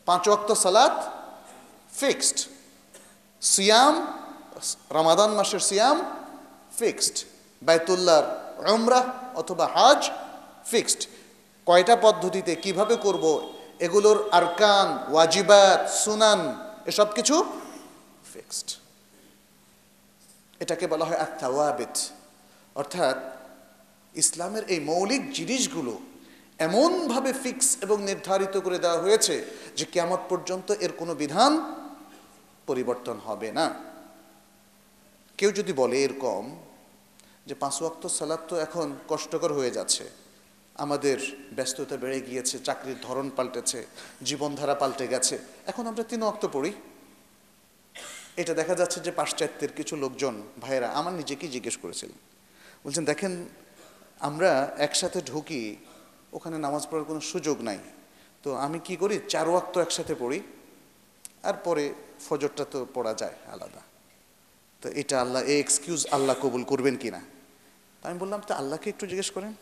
5 ওয়াক্ত সালাত ফিক্সড, সিয়াম রমাদান মাসের সিয়াম ফিক্সড, বাইতুল্লাহর উমরাহ অথবা হজ ফিক্সড। কয়টা পদ্ধতিতে কিভাবে করব এগুলোর আরকান, ওয়াজিবাত, সুনান এসব কিছু ফিক্সড। এটাকে বলা হয় আত-তাওয়াবিত, অর্থাৎ ইসলামের এই মৌলিক জিনিসগুলো এমনভাবে ফিক্স এবং নির্ধারিত করে দেওয়া হয়েছে যে কিয়ামত পর্যন্ত এর কোনো বিধান পরিবর্তন হবে না। কেউ যদি বলে এরকম যে 5 ওয়াক্ত সালাত তো এখন কষ্টকর হয়ে যাচ্ছে, আমাদের ব্যস্ততা বেড়ে গিয়েছে, চাকরির ধরন পাল্টেছে, জীবনধারা পাল্টে গেছে, এখন আমরা 3 ওয়াক্ত পড়ি। এটা দেখা যাচ্ছে যে পাশ্চাত্যের কিছু লোকজন ভাইয়েরা আমার নিজেকেই জিজ্ঞেস করেছিলেন, বলছেন দেখেন আমরা একসাথে ঢুকি, ওখানে নামাজ পড়ার কোনো সুযোগ নাই, তো আমি কি করি 4 ওয়াক্ত একসাথে পড়ি, আর পরে ফজরটা তো পড়া যায় আলাদা। তো এটা আল্লাহ এই এক্সকিউজ আল্লাহ কবুল করবেন কিনা? আমি বললাম তো আল্লাহকে একটু জিজ্ঞেস করেন,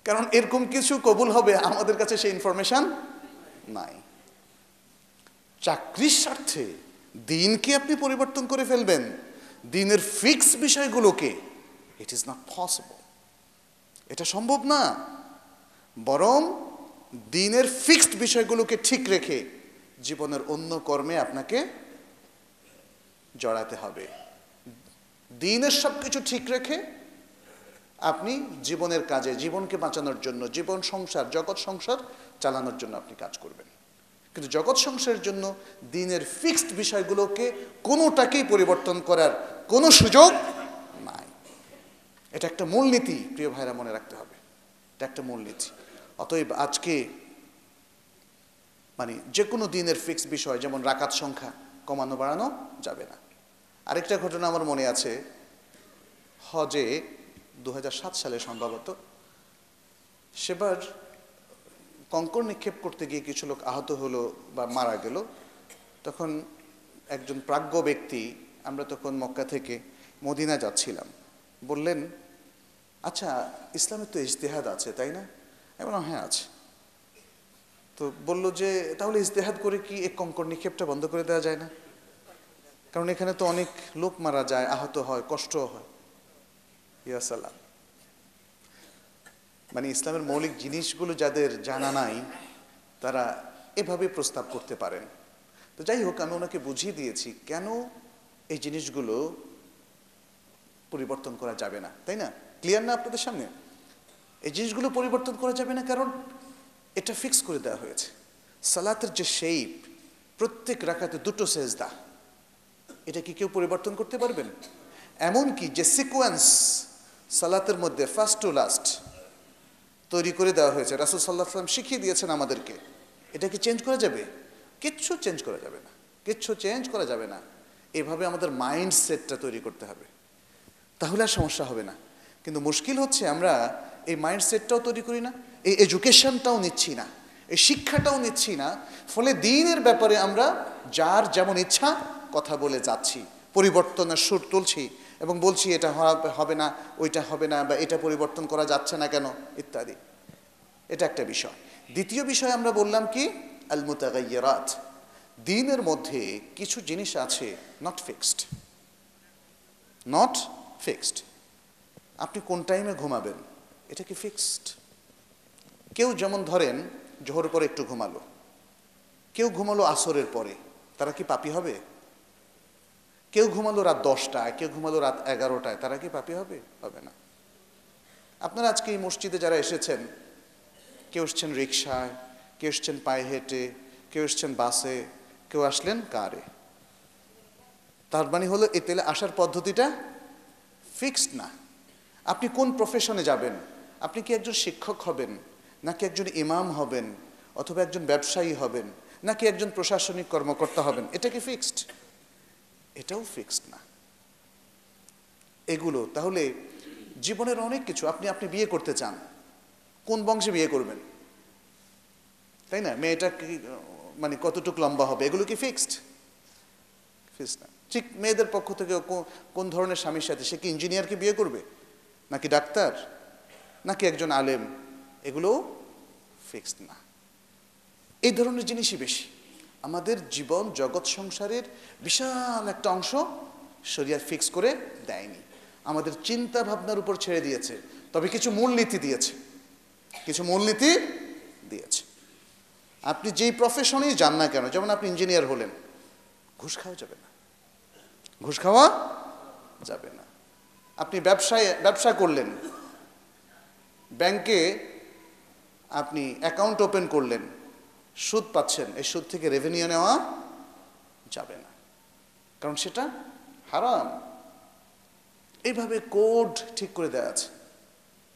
কারণ এরকম কিছু কবুল হবে আমাদের কাছে সেই ইনফরমেশন নাই। চাকরির স্বার্থে দ্বীনকে আপনি পরিবর্তন করে ফেলবেন, দ্বীনের ফিক্স বিষয়গুলোকে, ইট ইজ নট পসিবল, এটা সম্ভব না। বরং দ্বীনের ফিক্সড বিষয়গুলোকে ঠিক রেখে জীবনের অন্য কর্মে আপনাকে জড়াতে হবে। দ্বীনের সব কিছু ঠিক রেখে আপনি জীবনের কাজে, জীবনকে বাঁচানোর জন্য, জীবন সংসার, জগৎ সংসার চালানোর জন্য আপনি কাজ করবেন। কিন্তু জগৎ সংসারের জন্য দ্বীনের ফিক্সড বিষয়গুলোকে কোনোটাকেই পরিবর্তন করার কোনো সুযোগ নাই। এটা একটা মূলনীতি, প্রিয় ভাইরা, মনে রাখতে হবে, এটা একটা মূলনীতি। অতএব আজকে মানে যে কোনো দ্বীনের ফিক্সড বিষয়, যেমন রাকাত সংখ্যা কমানো বাড়ানো যাবে না। আরেকটা ঘটনা আমার মনে আছে, হজে 2007 সালে সম্ভবত, সেবার কঙ্কর নিক্ষেপ করতে গিয়ে কিছু লোক আহত হলো বা মারা গেল। তখন একজন প্রাজ্ঞ ব্যক্তি, আমরা তখন মক্কা থেকে মদিনা যাচ্ছিলাম, বললেন আচ্ছা ইসলামে তো ইজতিহাদ আছে তাই না? আমি বললাম হ্যাঁ আছে। তো বলল যে তাহলে ইজতিহাদ করে কি এই কঙ্কর নিক্ষেপটা বন্ধ করে দেওয়া যায় না? কারণ এখানে তো অনেক লোক মারা যায়, আহত হয়, কষ্ট হয়। ইয়া সালাম, মানে ইসলামের মৌলিক জিনিসগুলো যাদের জানা নাই তারা এভাবে প্রস্তাব করতে পারেন। তো যাই হোক, আমি ওনাকে বুঝিয়ে দিয়েছি কেন এই জিনিসগুলো পরিবর্তন করা যাবে না, তাই না? ক্লিয়ার না আপনাদের সামনে? এই জিনিসগুলো পরিবর্তন করা যাবে না কারণ এটা ফিক্স করে দেওয়া হয়েছে। সালাতের যে শেপ, প্রত্যেক রাকাতে 2টো সেজদা, এটা কি কেউ পরিবর্তন করতে পারবেন? এমনকি যে সিকোয়েন্স সালাতের মধ্যে ফার্স্ট টু লাস্ট তৈরি করে দেওয়া হয়েছে, রাসূল সাল্লাল্লাহু আলাইহি ওয়াসাল্লাম শিখিয়ে দিয়েছেন আমাদেরকে, এটা কি চেঞ্জ করা যাবে? কিচ্ছু চেঞ্জ করা যাবে না, কিচ্ছু চেঞ্জ করা যাবে না। এভাবে আমাদের মাইন্ডসেটটা তৈরি করতে হবে, তাহলে আর সমস্যা হবে না। কিন্তু মুশকিল হচ্ছে আমরা এই মাইন্ডসেটটাও তৈরি করি না, এই এডুকেশনটাও নিচ্ছি না, এই শিক্ষাটাও নিচ্ছি না। ফলে দ্বীনের ব্যাপারে আমরা যার যেমন ইচ্ছা কথা বলে যাচ্ছি, পরিবর্তনের সুর তুলছি এবং বলছি এটা হবে না, ওইটা হবে না, বা এটা পরিবর্তন করা যাচ্ছে না কেন ইত্যাদি। এটা একটা বিষয়। দ্বিতীয় বিষয় আমরা বললাম কি, আল মুতাগায়্যিরাত। দ্বীনের মধ্যে কিছু জিনিস আছে নট ফিক্সড। আপনি কোন টাইমে ঘুমাবেন এটা কি ফিক্সড? কেউ যেমন ধরেন জোহর পরে একটু ঘুমালো, কেউ ঘুমালো আসরের পরে, তারা কি পাপী হবে? কেউ ঘুমালো রাত 10টায়, কেউ ঘুমালো রাত 11টায়, তারা কি পাপী হবে? হবে না। আপনারা আজকে এই মসজিদে যারা এসেছেন, কেউ এসছেন রিকশায়, কেউ এসছেন পায়ে হেঁটে, কেউ এসছেন বাসে, কেউ আসলেন কারে। তার মানে হলো এই তেলে আসার পদ্ধতিটা ফিক্সড না। আপনি কোন প্রফেশনে যাবেন, আপনি কি একজন শিক্ষক হবেন, নাকি একজন ইমাম হবেন, অথবা একজন ব্যবসায়ী হবেন, নাকি একজন প্রশাসনিক কর্মকর্তা হবেন, এটা কি ফিক্সড? এটাও ফিক্সড না। এগুলো তাহলে জীবনের অনেক কিছু। আপনি বিয়ে করতে চান, কোন বংশে বিয়ে করবেন, তাই না? মেয়েটা কি মানে কতটুকু লম্বা হবে, এগুলো কি ফিক্সড না। ঠিক মেয়েদের পক্ষ থেকে কোন ধরনের স্বামীর সাথে, সে কি ইঞ্জিনিয়ারকে বিয়ে করবে, নাকি ডাক্তার, নাকি একজন আলেম, এগুলোও ফিক্সড না। এই ধরনের জিনিসই বেশি। আমাদের জীবন জগৎ সংসারের বিশাল একটা অংশ শরিয়া ফিক্স করে দেয়নি, আমাদের চিন্তা ভাবনার উপর ছেড়ে দিয়েছে। তবে কিছু মূলনীতি দিয়েছে। আপনি যেই প্রফেশনেই যান না কেন, যেমন আপনি ইঞ্জিনিয়ার হলেন, ঘুষ খাওয়া যাবে না। আপনি ব্যবসা করলেন, ব্যাংকে আপনি অ্যাকাউন্ট ওপেন করলেন, সুদ পাচ্ছেন, এই সুদ থেকে রেভিনিউ নেওয়া যাবে না, কারণ সেটা হারাম। এইভাবে কোড ঠিক করে দেওয়া আছে।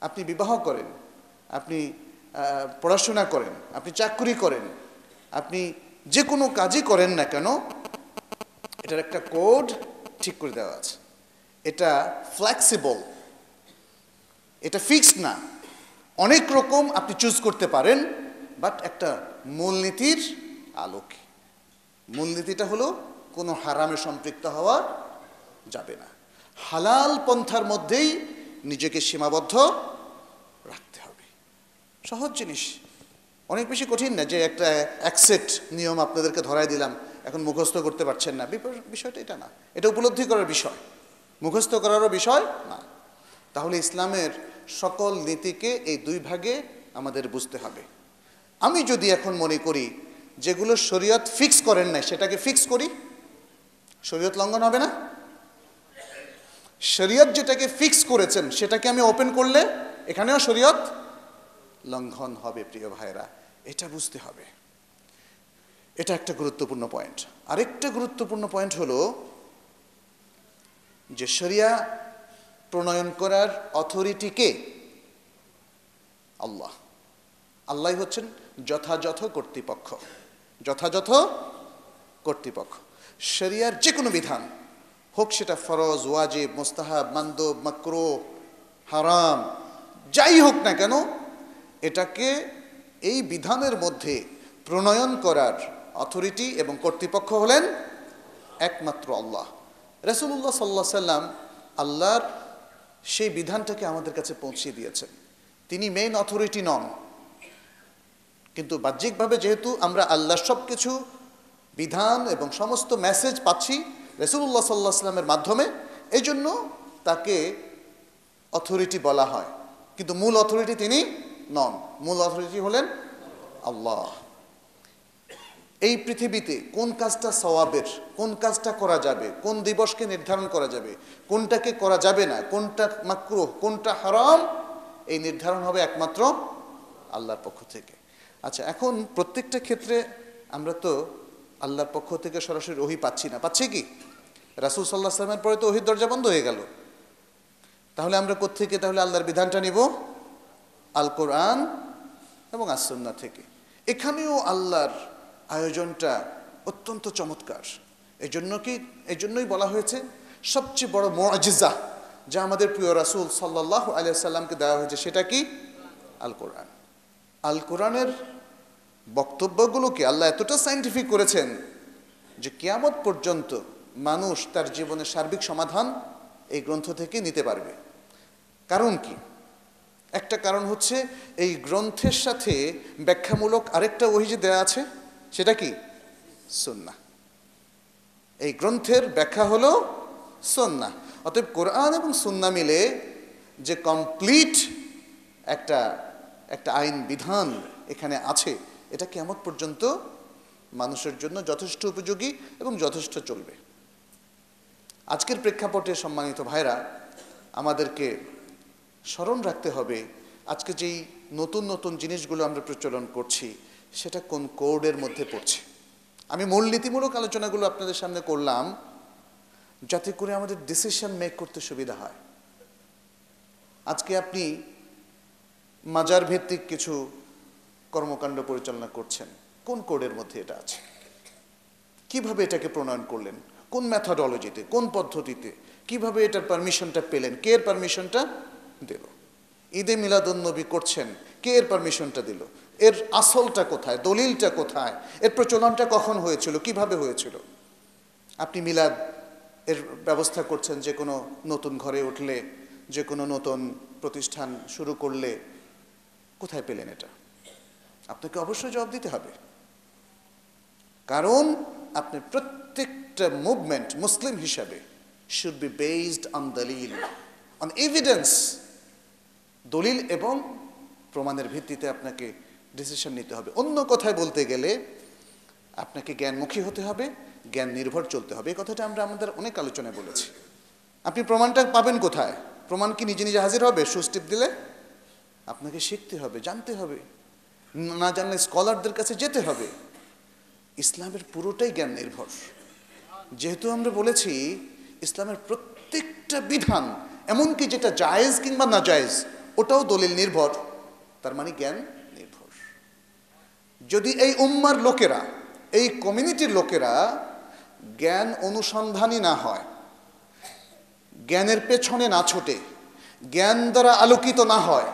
আপনি বিবাহ করেন, আপনি পড়াশোনা করেন, আপনি চাকরি করেন, আপনি যে কোনো কাজই করেন না কেন, এটার একটা কোড ঠিক করে দেওয়া আছে। এটা ফ্লেক্সিবল, এটা ফিক্সড না। অনেক রকম আপনি চুজ করতে পারেন, বাট একটা মূলনীতির আলোকে। মূলনীতিটা হলো কোনো হারামে সম্পৃক্ত হওয়া যাবে না, হালাল পন্থার মধ্যেই নিজেকে সীমাবদ্ধ রাখতে হবে। সহজ জিনিস, অনেক বেশি কঠিন না যে একটা অ্যাকসেট নিয়ম আপনাদেরকে ধরাই দিলাম, এখন মুখস্থ করতে পারছেন না। বিষয়টা এটা না, এটা উপলব্ধি করার বিষয়, মুখস্থ করারও বিষয় না। তাহলে ইসলামের সকল নীতিকে এই দুই ভাগে আমাদের বুঝতে হবে। আমি যদি এখন মনে করি যেগুলো শরীয়ত ফিক্স করেন নাই সেটাকে ফিক্স করি, শরীয়ত লঙ্ঘন হবে না? শরীয়ত যেটাকে ফিক্স করেছেন সেটাকে আমি ওপেন করলে এখানেও শরীয়ত লঙ্ঘন হবে। প্রিয় ভাইরা, এটা বুঝতে হবে। এটা একটা গুরুত্বপূর্ণ পয়েন্ট। আরেকটা গুরুত্বপূর্ণ পয়েন্ট হলো যে শরিয়া প্রণয়ন করার অথরিটিকে আল্লাহ হচ্ছেন যথাযথ কর্তৃপক্ষ। শরিয়ার যে কোনো বিধান হোক, সেটা ফরজ, ওয়াজিব, মুস্তাহাব, মানদুব, মাকরুহ, হারাম, যাই হোক না কেন, এটাকে এই বিধানের মধ্যে প্রণয়ন করার অথরিটি এবং কর্তৃপক্ষ হলেন একমাত্র আল্লাহ। রাসূলুল্লাহ সাল্লাল্লাহু আলাইহি সাল্লাম আল্লাহর সেই বিধানটাকে আমাদের কাছে পৌঁছে দিয়েছেন। তিনি মেইন অথরিটি নন, কিন্তু বাহ্যিকভাবে যেহেতু আমরা আল্লাহর সব কিছু বিধান এবং সমস্ত মেসেজ পাচ্ছি রাসূলুল্লাহ সাল্লাল্লাহু আলাইহি সাল্লামের মাধ্যমে, এই জন্য তাকে অথরিটি বলা হয়। কিন্তু মূল অথরিটি তিনি নন, মূল অথরিটি হলেন আল্লাহ। এই পৃথিবীতে কোন কাজটা সওয়াবের, কোন কাজটা করা যাবে, কোন দিবসকে নির্ধারণ করা যাবে, কোনটাকে করা যাবে না, কোনটা মাকরুহ, কোনটা হারাম, এই নির্ধারণ হবে একমাত্র আল্লাহর পক্ষ থেকে। আচ্ছা, এখন প্রত্যেকটা ক্ষেত্রে আমরা তো আল্লাহর পক্ষ থেকে সরাসরি ওহী পাচ্ছি না। পাচ্ছি কি? রাসূল সাল্লাল্লাহু আলাইহি ওয়াসাল্লামের পরে তো ওহীর দরজা বন্ধ হয়ে গেল। তাহলে আমরা কোত্থেকে তাহলে আল্লাহর বিধানটা নিব? আল কোরআন এবং আস-সুন্নাহ থেকে। এখানেও আল্লাহর আয়োজনটা অত্যন্ত চমৎকার। এই জন্যই বলা হয়েছে সবচেয়ে বড় মুআজিজা যা আমাদের প্রিয় রাসূল সাল্লাল্লাহু আলাইহি ওয়াসাল্লামকে দেওয়া হয়েছে, সেটা কি? আল কোরআন। আল কোরআনের বক্তব্যগুলোকে আল্লাহ এতটা সায়েন্টিফিক করেছেন যে কিয়ামত পর্যন্ত মানুষ তার জীবনের সার্বিক সমাধান এই গ্রন্থ থেকে নিতে পারবে। কারণ কি? একটা কারণ হচ্ছে এই গ্রন্থের সাথে ব্যাখ্যামূলক আরেকটা ওহী যে দেয়া আছে, সেটা কি? সুন্নাহ। এই গ্রন্থের ব্যাখ্যা হলো সুন্নাহ। অতএব কোরআন এবং সুন্নাহ মিলে যে কমপ্লিট একটা আইন বিধান এখানে আছে, এটা কিয়ামত পর্যন্ত মানুষের জন্য যথেষ্ট উপযোগী এবং যথেষ্ট চলবে। আজকের প্রেক্ষাপটে সম্মানিত ভাইরা, আমাদেরকে স্মরণ রাখতে হবে আজকে যেই নতুন নতুন জিনিসগুলো আমরা প্রচলন করছি সেটা কোন কোডের মধ্যে পড়ছে। আমি মূলনীতিমূলক আলোচনাগুলো আপনাদের সামনে করলাম যাতে করে আমাদের ডিসিশন মেক করতে সুবিধা হয়। আজকে আপনি মাজার ভিত্তিক কিছু কর্মকাণ্ড পরিচালনা করছেন, কোন কোডের মধ্যে এটা আছে? কিভাবে এটাকে প্রণয়ন করলেন? কোন মেথডোলজিতে, কোন পদ্ধতিতে, কিভাবে এটার পারমিশনটা পেলেন? কে এর পারমিশনটা দিল? ঈদে মিলাদুন্নবী করছেন, কে এর পারমিশনটা দিল? এর আসলটা কোথায়? দলিলটা কোথায়? এর প্রচলনটা কখন হয়েছিল? কিভাবে হয়েছিল? আপনি মিলাদ এর ব্যবস্থা করছেন যে কোনো নতুন ঘরে উঠলে, যে কোনো নতুন প্রতিষ্ঠান শুরু করলে, কোথায় পেলেন এটা? আপনাকে অবশ্যই জবাব দিতে হবে। কারণ আপনি প্রত্যেকটা মুভমেন্ট মুসলিম হিসাবে should be based on দলিল, on evidence, দলিল এবং প্রমাণের ভিত্তিতে আপনাকে ডিসিশন নিতে হবে। অন্য কথায় বলতে গেলে আপনাকে জ্ঞানমুখী হতে হবে, জ্ঞান নির্ভর চলতে হবে। এই কথাটা আমরা আমাদের অনেক আলোচনায় বলেছি। আপনি প্রমাণটা পাবেন কোথায়? প্রমাণ কি নিজে নিজে হাজির হবে সুস্টিপ দিলে? আপনাকে শিখতে হবে, জানতে হবে, না জানলে স্কলারদের কাছে যেতে হবে। ইসলামের পুরোটাই জ্ঞান নির্ভর। যেহেতু আমরা বলেছি ইসলামের প্রত্যেকটা বিধান, এমনকি যেটা জায়েজ কিংবা না জায়েজ, ওটাও দলিল নির্ভর, তার মানে জ্ঞান নির্ভর। যদি এই উম্মার লোকেরা, এই কমিউনিটির লোকেরা জ্ঞান অনুসন্ধানী না হয়, জ্ঞানের পেছনে না ছোটে, জ্ঞান দ্বারা আলোকিত না হয়,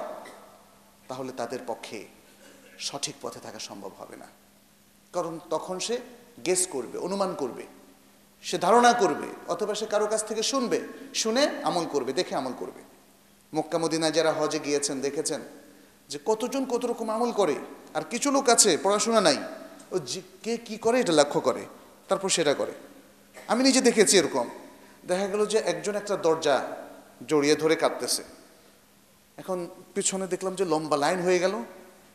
তাহলে তাদের পক্ষে সঠিক পথে থাকা সম্ভব হবে না। কারণ তখন সে গেস করবে, অনুমান করবে, সে ধারণা করবে, অথবা সে কারো কাছ থেকে শুনবে, শুনে আমল করবে, দেখে আমল করবে। মক্কা মদিনায় যারা হজে গিয়েছেন দেখেছেন যে কতজন কত রকম আমল করে, আর কিছু লোক আছে পড়াশোনা নাই, ও কে কি করে এটা লক্ষ্য করে, তারপর সেটা করে। আমি নিজে দেখেছি এরকম। দেখা গেল যে একজন একটা দরজা জড়িয়ে ধরে কাঁদতেছে, এখন পিছনে দেখলাম যে লম্বা লাইন হয়ে গেল।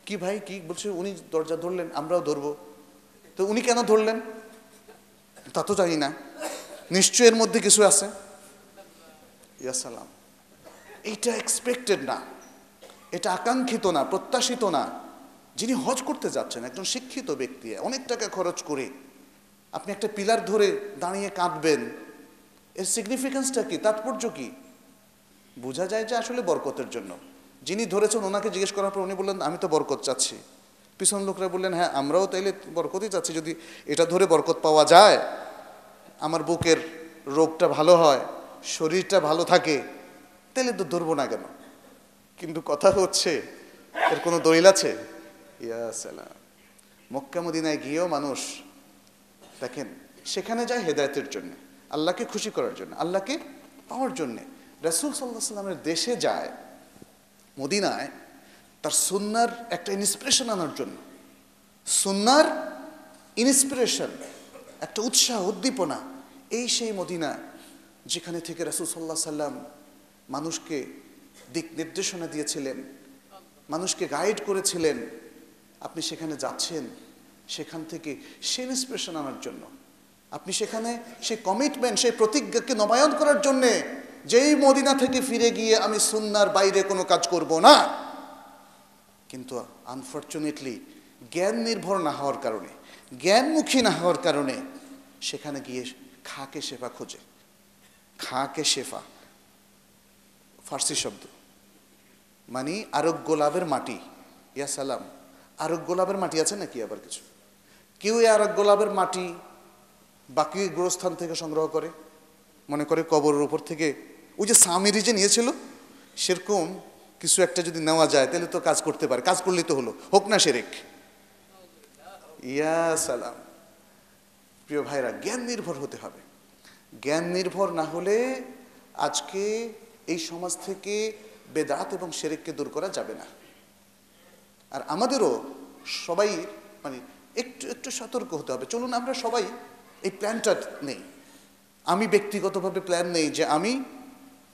কি ভাই, কি বলছে? উনি দরজা ধরলেন, আমরাও ধরবো। তো উনি কেন ধরলেন তা তো জানি না, নিশ্চয় এর মধ্যে কিছু আছে। ইয়া সালাম, এইটা এক্সপেক্টেড না, এটা আকাঙ্ক্ষিত না, প্রত্যাশিত না। যিনি হজ করতে যাচ্ছেন, একজন শিক্ষিত ব্যক্তি, অনেক টাকা খরচ করে আপনি একটা পিলার ধরে দাঁড়িয়ে কাঁদবেন, এর সিগনিফিকেন্সটা কি, তাৎপর্য কি? বোঝা যায় যে আসলে বরকতের জন্য। যিনি ধরেছেন ওনাকে জিজ্ঞেস করার পর উনি বললেন আমি তো বরকত চাচ্ছি। পিছন লোকরা বললেন হ্যাঁ আমরাও তাইলে বরকতই চাচ্ছি, যদি এটা ধরে বরকত পাওয়া যায়, আমার বুকের রোগটা ভালো হয়, শরীরটা ভালো থাকে, তাহলে তো ধরবো না কেন? কিন্তু কথা হচ্ছে এর কোনো দলিল আছে? ইয়া সালাম, মক্কা মদিনায় গিয়েও মানুষ দেখেন সেখানে যায় হেদায়েতের জন্য, আল্লাহকে খুশি করার জন্য, আল্লাহকে পাওয়ার জন্যে। রাসূল সাল্লাল্লাহু আলাইহি সাল্লামের দেশে যায় মদিনায় তার সুন্নাহর একটা ইন্সপিরেশন আনার জন্য। সুন্নাহর ইন্সপিরেশন, একটা উৎসাহ, উদ্দীপনা, এই সেই মদিনা যেখানে থেকে রাসূল সাল্লাল্লাহু আলাইহি সাল্লাম মানুষকে দিক নির্দেশনা দিয়েছিলেন, মানুষকে গাইড করেছিলেন। আপনি সেখানে যাচ্ছেন সেখান থেকে সেই ইন্সপিরেশন আনার জন্য, আপনি সেখানে সেই কমিটমেন্ট, সেই প্রতিজ্ঞাকে নবায়ন করার জন্যে, যেই মদিনা থেকে ফিরে গিয়ে আমি সুন্নাহর বাইরে কোনো কাজ করব না। কিন্তু আনফর্চুনেটলি জ্ঞান নির্ভর না হওয়ার কারণে, জ্ঞানমুখী না হওয়ার কারণে সেখানে গিয়ে খাকে শেফা খোঁজে। খাকে শেফা ফার্সি শব্দ, মানে আরোগ্য লাভের মাটি। ইয়া সালাম, আরোগ্য লাভের মাটি আছে নাকি আবার কিছু? কেউ এই আরোগ্য লাভের মাটি বাকি গোরস্থান থেকে সংগ্রহ করে, মনে করে কবরের উপর থেকে, ওই যে সামিরি যে নিয়েছিল সেরকম কিছু একটা যদি নেওয়া যায় তাহলে তো কাজ করতে পারে, কাজ করলেই তো হলো, হোক না শিরক। ইয়া সালাম, প্রিয় ভাইরা, জ্ঞান নির্ভর হতে হবে। জ্ঞান নির্ভর না হলে আজকে এই সমাজ থেকে বেদাত এবং শিরককে দূর করা যাবে না। আর আমাদেরও সবাই মানে একটু একটু সতর্ক হতে হবে। চলুন আমরা সবাই এই প্ল্যানটা নেই। আমি ব্যক্তিগতভাবে প্ল্যান নেই যে আমি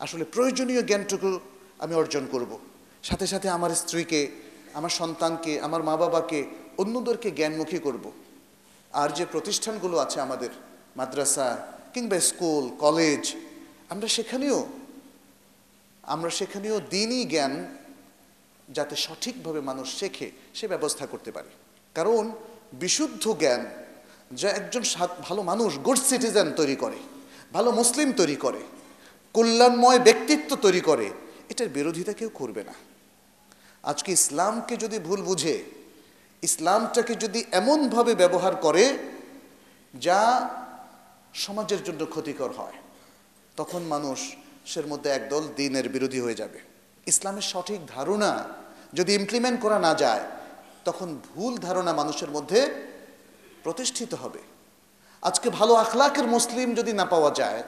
আসলে প্রয়োজনীয় জ্ঞানটুকু আমি অর্জন করব, সাথে সাথে আমার স্ত্রীকে, আমার সন্তানকে, আমার মা বাবাকে, অন্যদেরকে জ্ঞানমুখী করব। আর যে প্রতিষ্ঠানগুলো আছে আমাদের, মাদ্রাসা কিংবা স্কুল কলেজ, আমরা সেখানেও দিনই জ্ঞান যাতে সঠিকভাবে মানুষ শেখে সে ব্যবস্থা করতে পারে। কারণ বিশুদ্ধ জ্ঞান যা একজন ভালো মানুষ, গুড সিটিজেন তৈরি করে, ভালো মুসলিম তৈরি করে, কল্যাণময় ব্যক্তিত্ব তৈরি করে, এটার বিরোধিতা কেউ করবে না। আজকে ইসলামকে যদি ভুল বুঝে, ইসলামটাকে যদি এমনভাবে ব্যবহার করে যা সমাজের জন্য ক্ষতিকর হয়, তখন মানুষের মধ্যে একদল দ্বীনের বিরোধী হয়ে যাবে। ইসলামের সঠিক ধারণা যদি ইমপ্লিমেন্ট করা না যায়, তখন ভুল ধারণা মানুষের মধ্যে প্রতিষ্ঠিত হবে। আজকে ভালো আখলাকের মুসলিম যদি না পাওয়া যায়,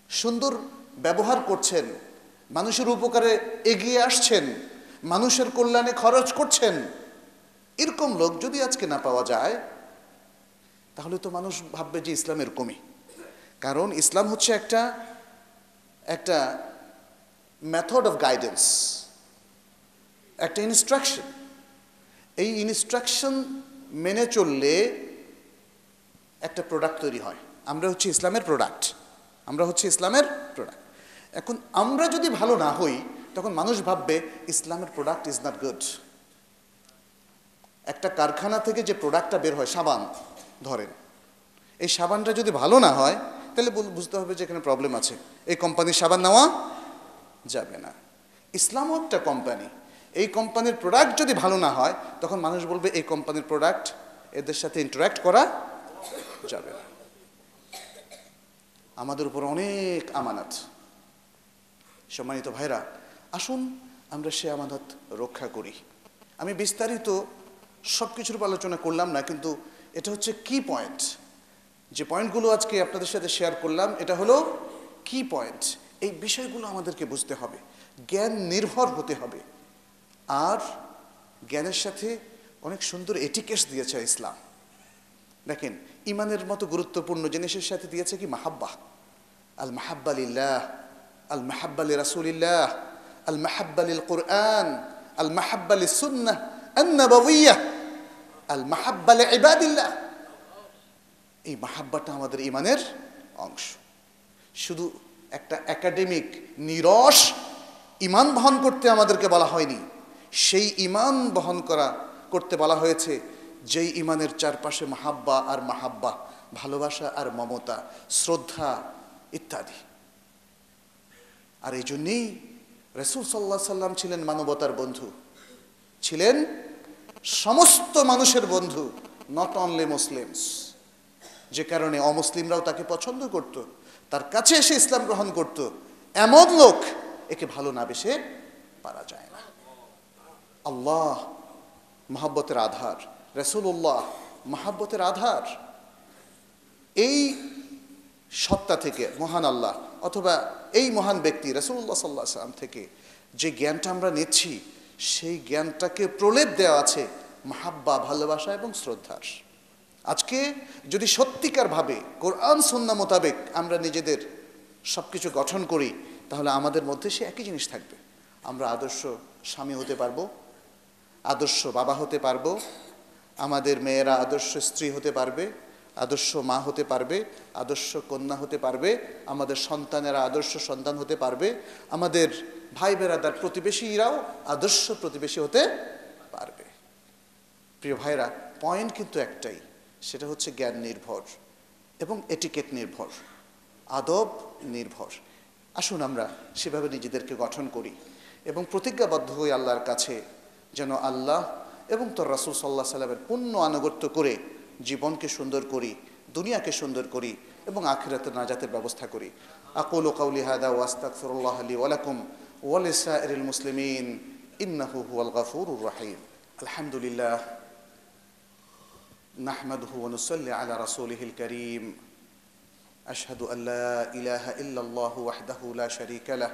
সুন্দর ব্যবহার করছেন, মানুষের উপকারে এগিয়ে আসছেন, মানুষের কল্যাণে খরচ করছেন, এরকম লোক যদি আজকে না পাওয়া যায়, তাহলে তো মানুষ ভাববে যে ইসলাম এরকমই। কারণ ইসলাম হচ্ছে একটা মেথড অফ গাইডেন্স, একটা ইনস্ট্রাকশন। এই ইনস্ট্রাকশন মেনে চললে একটা প্রোডাক্ট তৈরি হয়। আমরা হচ্ছে ইসলামের প্রোডাক্ট। এখন আমরা যদি ভালো না হই, তখন মানুষ ভাববে ইসলামের প্রোডাক্ট ইজ নট গুড। একটা কারখানা থেকে যে প্রোডাক্টটা বের হয়, সাবান ধরেন, এই সাবানটা যদি ভালো না হয়, তাহলে বুঝতে হবে যে এখানে প্রবলেম আছে, এই কোম্পানির সাবান নেওয়া যাবে না। ইসলামও একটা কোম্পানি, এই কোম্পানির প্রোডাক্ট যদি ভালো না হয়, তখন মানুষ বলবে এই কোম্পানির প্রোডাক্ট, এদের সাথে ইন্টারাক্ট করা যাবে না। আমাদের উপর অনেক আমানত। সম্মানিত ভাইরা, আসুন আমরা সে আমানত রক্ষা করি। আমি বিস্তারিত সব কিছুর আলোচনা করলাম না, কিন্তু এটা হচ্ছে কি পয়েন্ট। যে পয়েন্টগুলো আজকে আপনাদের সাথে শেয়ার করলাম, এটা হলো কি পয়েন্ট। এই বিষয়গুলো আমাদেরকে বুঝতে হবে, জ্ঞান নির্ভর হতে হবে। আর জ্ঞানের সাথে অনেক সুন্দর এটিকেটস দিয়েছে ইসলাম। দেখেন, ইমানের মতো গুরুত্বপূর্ণ জিনিসের সাথে দিয়েছে কি মাহাব্বা। আল মাহাব্বা লিল্লাহ, আল মাহাব্বা লিরাসূলিল্লাহ, আল মাহাব্বা লিল কুরআন, আল মাহাব্বা লিসুন্নাহ আন-নাবাবিয়্যাহ, আল মাহাব্বা লিইবাদিল্লাহ। এই মাহাব্বাটা আমাদের ইমানের অংশ। শুধু একটা একাডেমিক নিরস ইমান বহন করতে আমাদেরকে বলা হয়নি, সেই ইমান বহন করতে বলা হয়েছে যেই ইমানের চারপাশে মাহাব্বা আর মাহাব্বা, ভালোবাসা আর মমতা, শ্রদ্ধা ইত্যাদি। আর এই জন্যেই রাসূল সাল্লাল্লাহু আলাইহি সাল্লাম ছিলেন মানবতার বন্ধু, ছিলেন সমস্ত মানুষের বন্ধু, নট অনলি মুসলিমস। যে কারণে অমুসলিমরাও তাকে পছন্দ করত, তার কাছে এসে ইসলাম গ্রহণ করত। এমন লোক, একে ভালো না বেশে পারা যায় না। আল্লাহ মহাব্বতের আধার, রাসূলুল্লাহ মহাব্বতের আধার। এই সত্তা থেকে মহান আল্লাহ অথবা এই মহান ব্যক্তি রাসূলুল্লাহ সাল্লাল্লাহু আলাইহি ওয়াসাল্লাম থেকে যে জ্ঞানটা আমরা নিচ্ছি, সেই জ্ঞানটাকে প্রলেপ দেওয়া আছে মাহাব্বা, ভালোবাসা এবং শ্রদ্ধার। আজকে যদি সত্যিকারভাবে কোরআন সুন্নাহ মোতাবেক আমরা নিজেদের সব কিছু গঠন করি, তাহলে আমাদের মধ্যে সে একই জিনিস থাকবে। আমরা আদর্শ স্বামী হতে পারবো, আদর্শ বাবা হতে পারবো, আমাদের মেয়েরা আদর্শ স্ত্রী হতে পারবে, আদর্শ মা হতে পারবে, আদর্শ কন্যা হতে পারবে, আমাদের সন্তানেরা আদর্শ সন্তান হতে পারবে, আমাদের ভাই বেরাদার প্রতিবেশীরাও আদর্শ প্রতিবেশী হতে পারবে। প্রিয় ভাইরা, পয়েন্ট কিন্তু একটাই, সেটা হচ্ছে জ্ঞান নির্ভর এবং এটিকেট নির্ভর, আদব নির্ভর। আসুন আমরা সেভাবে নিজেদেরকে গঠন করি এবং প্রতিজ্ঞাবদ্ধ হই আল্লাহর কাছে, যেন আল্লাহ এবং তোর রাসূল সাল্লাল্লাহু আলাইহি সাল্লামের পূর্ণ আনুগত্য করে জীবনকে সুন্দর করি, দুনিয়াকে সুন্দর করি এবং আখিরাতে নাজাতের ব্যবস্থা করি। আকুলু কাউলি হাদা ওয়া আস্তাগফিরুল্লাহ লি ওয়া লাকুম ওয়া লিসাইরিল মুসলিমিন ইন্নাহু হুয়াল গফুরুর রহিম। আলহামদুলিল্লাহ নাহমাদুহু ওয়া নুসাল্লি আলা রাসূলিহিল কারীম। أشهد أن لا إله إلا الله وحده لا شريك له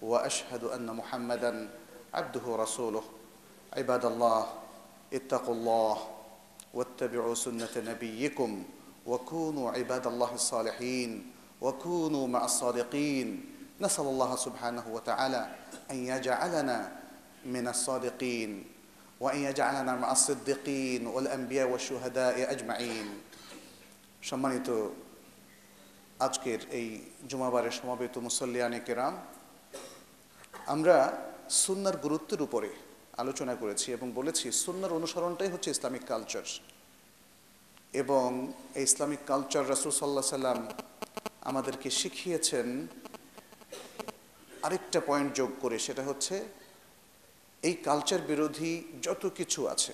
وأشهد أن محمدا عبده ورسوله عباد الله اتقوا الله واتبعوا سنة نبيكم وكونوا عباد الله الصالحين وكونوا مع الصادقين نسأل الله سبحانه وتعالى أن يجعلنا من الصادقين وأن يجعلنا مع الصديقين والأنبياء والشهداء أجمعين সম্মানিত আজকের এই জুমাবারের সমবেত মুসল্লিয়ানে কেরাম, আমরা সুন্নাহর গুরুত্বের উপরে আলোচনা করেছি এবং বলেছি সুন্নাহর অনুসরণটাই হচ্ছে ইসলামিক কালচার। এবং এই ইসলামিক কালচার রাসূল সাল্লাল্লাহু আলাইহি সাল্লাম আমাদেরকে শিখিয়েছেন আরেকটা পয়েন্ট যোগ করে, সেটা হচ্ছে এই কালচার বিরোধী যত কিছু আছে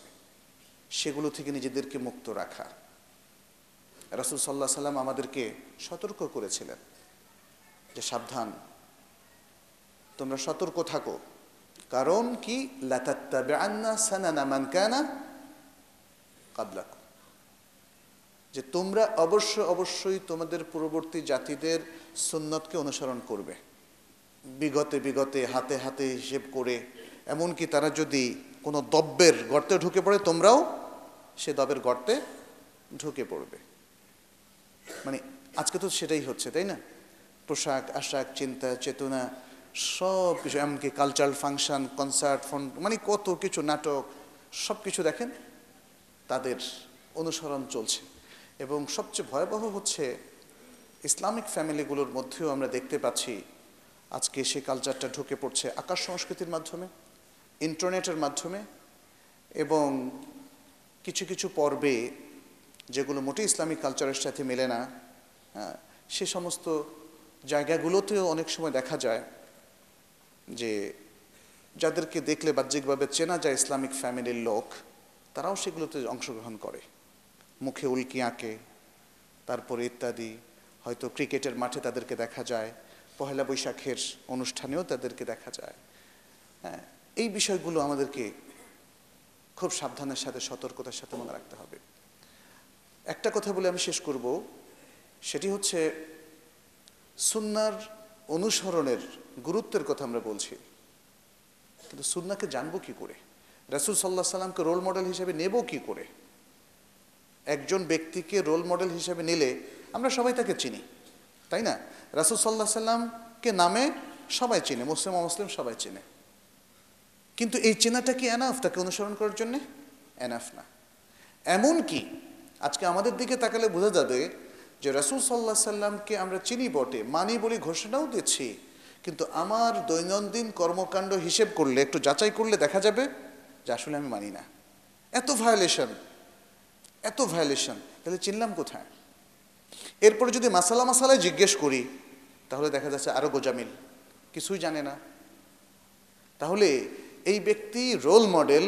সেগুলো থেকে নিজেদেরকে মুক্ত রাখা। রাসূল সাল্লাল্লাহু আলাইহি সাল্লাম আমাদেরকে সতর্ক করেছিলেন যে সাবধান, তোমরা সতর্ক থাকো, কারণ কি লাতাত্তাবিআন্না সানানা মান কানা ক্বাবলাকুম, যে তোমরা অবশ্যই তোমাদের পূর্ববর্তী জাতিদের সুন্নতকে অনুসরণ করবে, বিগতে হাতে হাতে হিসেব করে, এমনকি তারা যদি কোনো দব্বের গর্তে ঢুকে পড়ে তোমরাও সে দবের গর্তে ঢুকে পড়বে। মানে আজকে তো সেটাই হচ্ছে, তাই না? পোশাক আশাক, চিন্তা চেতনা, সব কিছু, এমনকি কালচারাল ফাংশন, কনসার্ট, মানে কত কিছু, নাটক, সব কিছু দেখেন তাদের অনুসরণ চলছে। এবং সবচেয়ে ভয়াবহ হচ্ছে ইসলামিক ফ্যামিলিগুলোর মধ্যেও আমরা দেখতে পাচ্ছি আজকে সে কালচারটা ঢুকে পড়ছে আকাশ সংস্কৃতির মাধ্যমে, ইন্টারনেটের মাধ্যমে, এবং কিছু কিছু পর্বে যেগুলো মোটেই ইসলামিক কালচারের সাথে মেলে না, সে সমস্ত জায়গাগুলোতেও অনেক সময় দেখা যায় যে যাদেরকে দেখলে বাহ্যিকভাবে চেনা যায় ইসলামিক ফ্যামিলির লোক, তারাও সেগুলোতে অংশগ্রহণ করে, মুখে উল্কি আঁকে, তারপরে ইত্যাদি। হয়তো ক্রিকেটের মাঠে তাদেরকে দেখা যায়, পহেলা বৈশাখের অনুষ্ঠানেও তাদেরকে দেখা যায়। হ্যাঁ, এই বিষয়গুলো আমাদেরকে খুব সাবধানের সাথে, সতর্কতার সাথে মনে রাখতে হবে। একটা কথা বলে আমি শেষ করব, সেটি হচ্ছে সুন্নাহর অনুসরণের গুরুত্বের কথা আমরা বলছি, কিন্তু সুন্নাহকে জানবো কি করে, রাসূল সাল্লাল্লাহু আলাইহি সাল্লামকে রোল মডেল হিসেবে নেব কি করে? একজন ব্যক্তিকে রোল মডেল হিসেবে নিলে আমরা সবাই তাকে চিনি, তাই না? রাসূল সাল্লাল্লাহু আলাইহি সাল্লামকে নামে সবাই চিনে, মুসলিম অমুসলিম সবাই চিনে, কিন্তু এই চেনাটা কি এনাফ তাকে অনুসরণ করার জন্যে? এনাফ না। এমন কি আজকে আমাদের দিকে তাকালে বোঝা যাবে যে রাসূল সাল্লাল্লাহু আলাইহি সাল্লামকে আমরা চিনি বটে, মানি বলে ঘোষণাও দিচ্ছি, কিন্তু আমার দৈনন্দিন কর্মকাণ্ড হিসেব করলে, একটু যাচাই করলে দেখা যাবে যে আসলে আমি মানি না। এত ভায়োলেশন, তাহলে চিনলাম কোথায়? এরপরে যদি মাসালায় জিজ্ঞেস করি তাহলে দেখা যাচ্ছে আরো গোজামিল, কিছুই জানে না। তাহলে এই ব্যক্তি রোল মডেল,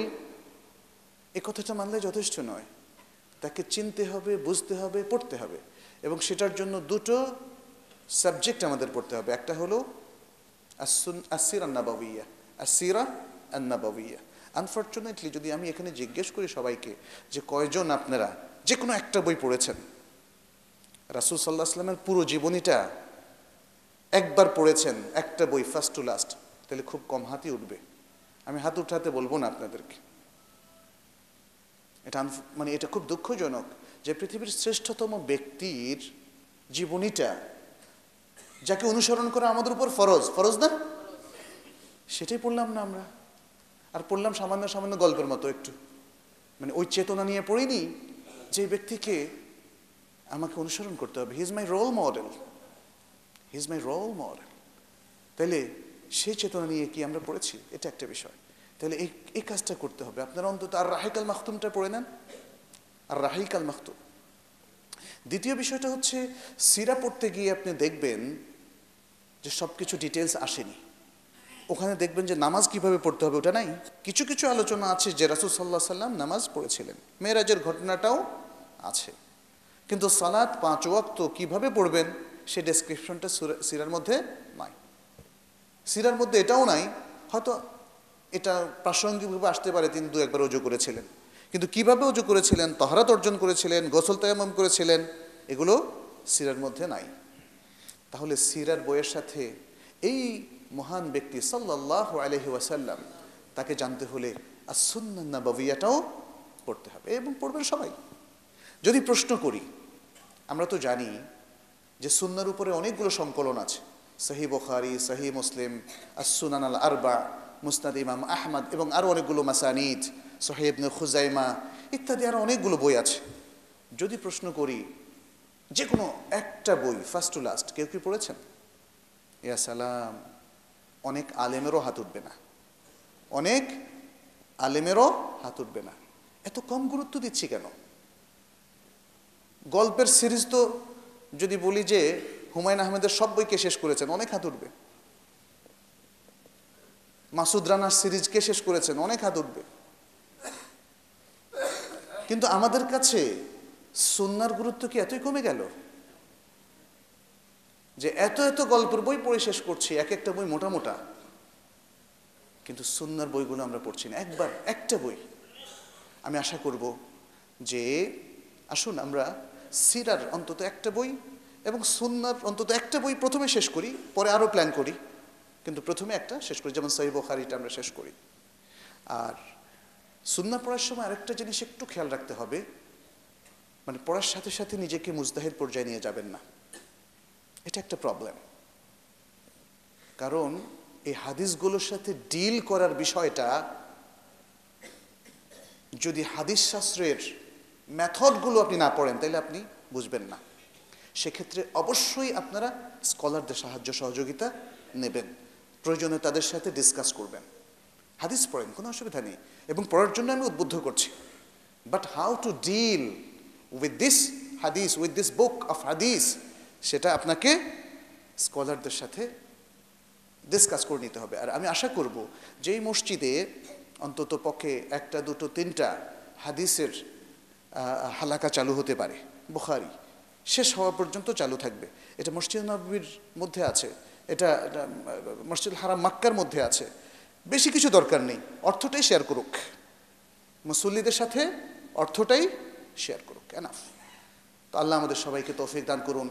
এ কথাটা মানলে যথেষ্ট নয়, তাকে চিনতে হবে, বুঝতে হবে, পড়তে হবে। এবং সেটার জন্য দুটো সাবজেক্ট আমাদের পড়তে হবে। একটা হলো আসিরা আন-নাবাউইয়া। আনফর্চুনেটলি যদি আমি এখানে জিজ্ঞেস করি সবাইকে যে কয়জন আপনারা যে কোনো একটা বই পড়েছেন, রাসূল সাল্লাল্লাহু আলাইহি সাল্লামের পুরো জীবনীটা একবার পড়েছেন, একটা বই ফার্স্ট টু লাস্ট, তাহলে খুব কম হাতই উঠবে। আমি হাত উঠাতে বলবো না আপনাদেরকে। এটা খুব দুঃখজনক যে পৃথিবীর শ্রেষ্ঠতম ব্যক্তির জীবনীটা, যাকে অনুসরণ করা আমাদের উপর ফরজ না, সেটাই পড়লাম না আমরা, আর পড়লাম সামান্য গল্পের মতো একটু, মানে ওই চেতনা নিয়ে পড়িনি যে ব্যক্তিকে আমাকে অনুসরণ করতে হবে। He is my role model. তাহলে সেই চেতনা নিয়ে কি আমরা পড়েছি? এটা একটা বিষয়। তাহলে এই কাজটা করতে হবে। আপনারা অন্তত আর রাহিক আল মাখতুমটা পড়ে নেন, আর রাহিক আল মাখতুম। দ্বিতীয় বিষয়টা হচ্ছে সিরা পড়তে গিয়ে আপনি দেখবেন যে সব কিছু ডিটেলস আসেনি। ওখানে দেখবেন যে নামাজ কিভাবে পড়তে হবে ওটা নাই। কিছু কিছু আলোচনা আছে যে রাসূল সাল্লাল্লাহু আলাইহি সাল্লাম নামাজ পড়েছিলেন, মেরাজের ঘটনাটাও আছে, কিন্তু সালাত 5 ওয়াক্ত কিভাবে পড়বেন সে ডেসক্রিপশনটা সিরার মধ্যে নাই। সিরার মধ্যে এটাও নাই, হয়তো এটা প্রাসঙ্গিকভাবে আসতে পারে তিনি 2-1 বার ওযু করেছিলেন, কিন্তু কিভাবে ওযু করেছিলেন, তাহারাত অর্জন করেছিলেন, গোসল তায়াম্মুম করেছিলেন, এগুলো সিরার মধ্যে নাই। তাহলে সিরার বইয়ের সাথে এই মহান ব্যক্তি সাল্লাল্লাহু আলাইহি ওয়াসাল্লাম তাকে জানতে হলে as-সুন্নাহ নাবাবিয়াটাও পড়তে হবে, এবং পড়বেন সবাই। যদি প্রশ্ন করি, আমরা তো জানি যে সুন্নাহর উপরে অনেকগুলো সংকলন আছে, সহিহ বুখারী, সহিহ মুসলিম, আস-সুনান আল আরবা, মুসনাদ ইমাম আহমদ, এবং আরও অনেকগুলো মাসানিদ, সহিহ ইবনে খুজাইমা ইত্যাদি আরও অনেকগুলো বই আছে। যদি প্রশ্ন করি যে কোনো একটা বই ফার্স্ট টু লাস্ট কেউ কি পড়েছেন? ইয়া সালাম, অনেক আলেমেরও হাত উঠবে না, অনেক আলেমেরও হাত উঠবে না। এত কম গুরুত্ব দিচ্ছি কেন? গল্পের সিরিজ তো যদি বলি যে হুমায়ুন আহমেদের সব বই কে শেষ করেছেন, অনেক হাত উঠবে। মাসুদ রানার সিরিজ কে শেষ করেছেন, অনেক হাত উঠবে। কিন্তু আমাদের কাছে সুন্নাহর গুরুত্ব কি এতই কমে গেল যে এত এত গল্পের বই পড়ে শেষ করছি, এক একটা বই মোটা মোটা, কিন্তু সুন্নাহর বইগুলো আমরা পড়ছি না। একবার একটা বই। আমি আশা করব যে আসুন আমরা সিরার অন্তত একটা বই এবং সুন্নাহর অন্তত একটা বই প্রথমে শেষ করি, পরে আরও প্ল্যান করি, কিন্তু প্রথমে একটা শেষ করি, যেমন সহিহ বুখারীটা আমরা শেষ করি। আর সুন্নাহ পড়ার সময় আরেকটা জিনিস একটু খেয়াল রাখতে হবে, মানে পড়ার সাথে সাথে নিজেকে মুজতাহিদ পর্যায়ে নিয়ে যাবেন না, এটা একটা প্রবলেম। কারণ এই হাদিসগুলোর সাথে ডিল করার বিষয়টা যদি হাদিস শাস্ত্রের মেথডগুলো আপনি না পড়েন তাহলে আপনি বুঝবেন না। সেক্ষেত্রে অবশ্যই আপনারা স্কলারদের সাহায্য সহযোগিতা নেবেন, প্রয়োজনে তাদের সাথে ডিসকাস করবেন। হাদিস পড়েন, কোনো অসুবিধা নেই, এবং পড়ার জন্য আমি উদ্বুদ্ধ করছি, but how to deal with this হাদিস, উইথ দিস বুক অফ হাদিস, সেটা আপনাকে স্কলারদের সাথে ডিসকাস করে নিতে হবে। আর আমি আশা করব যে এই মসজিদে অন্তত পক্ষে একটা দুটো তিনটা হাদিসের হালাকা চালু হতে পারে, বুখারী শেষ হওয়া পর্যন্ত চালু থাকবে। এটা মসজিদ নববীর মধ্যে আছে, এটা মসজিদুল হারাম মক্কার মধ্যে আছে, বেশি কিছু দরকার নেই, অর্থটাই শেয়ার করুক, মুসল্লিদের সাথে অর্থটাই শেয়ার করুক, এনাফ। তো আল্লাহ আমাদের সবাইকে তৌফিক দান করুন,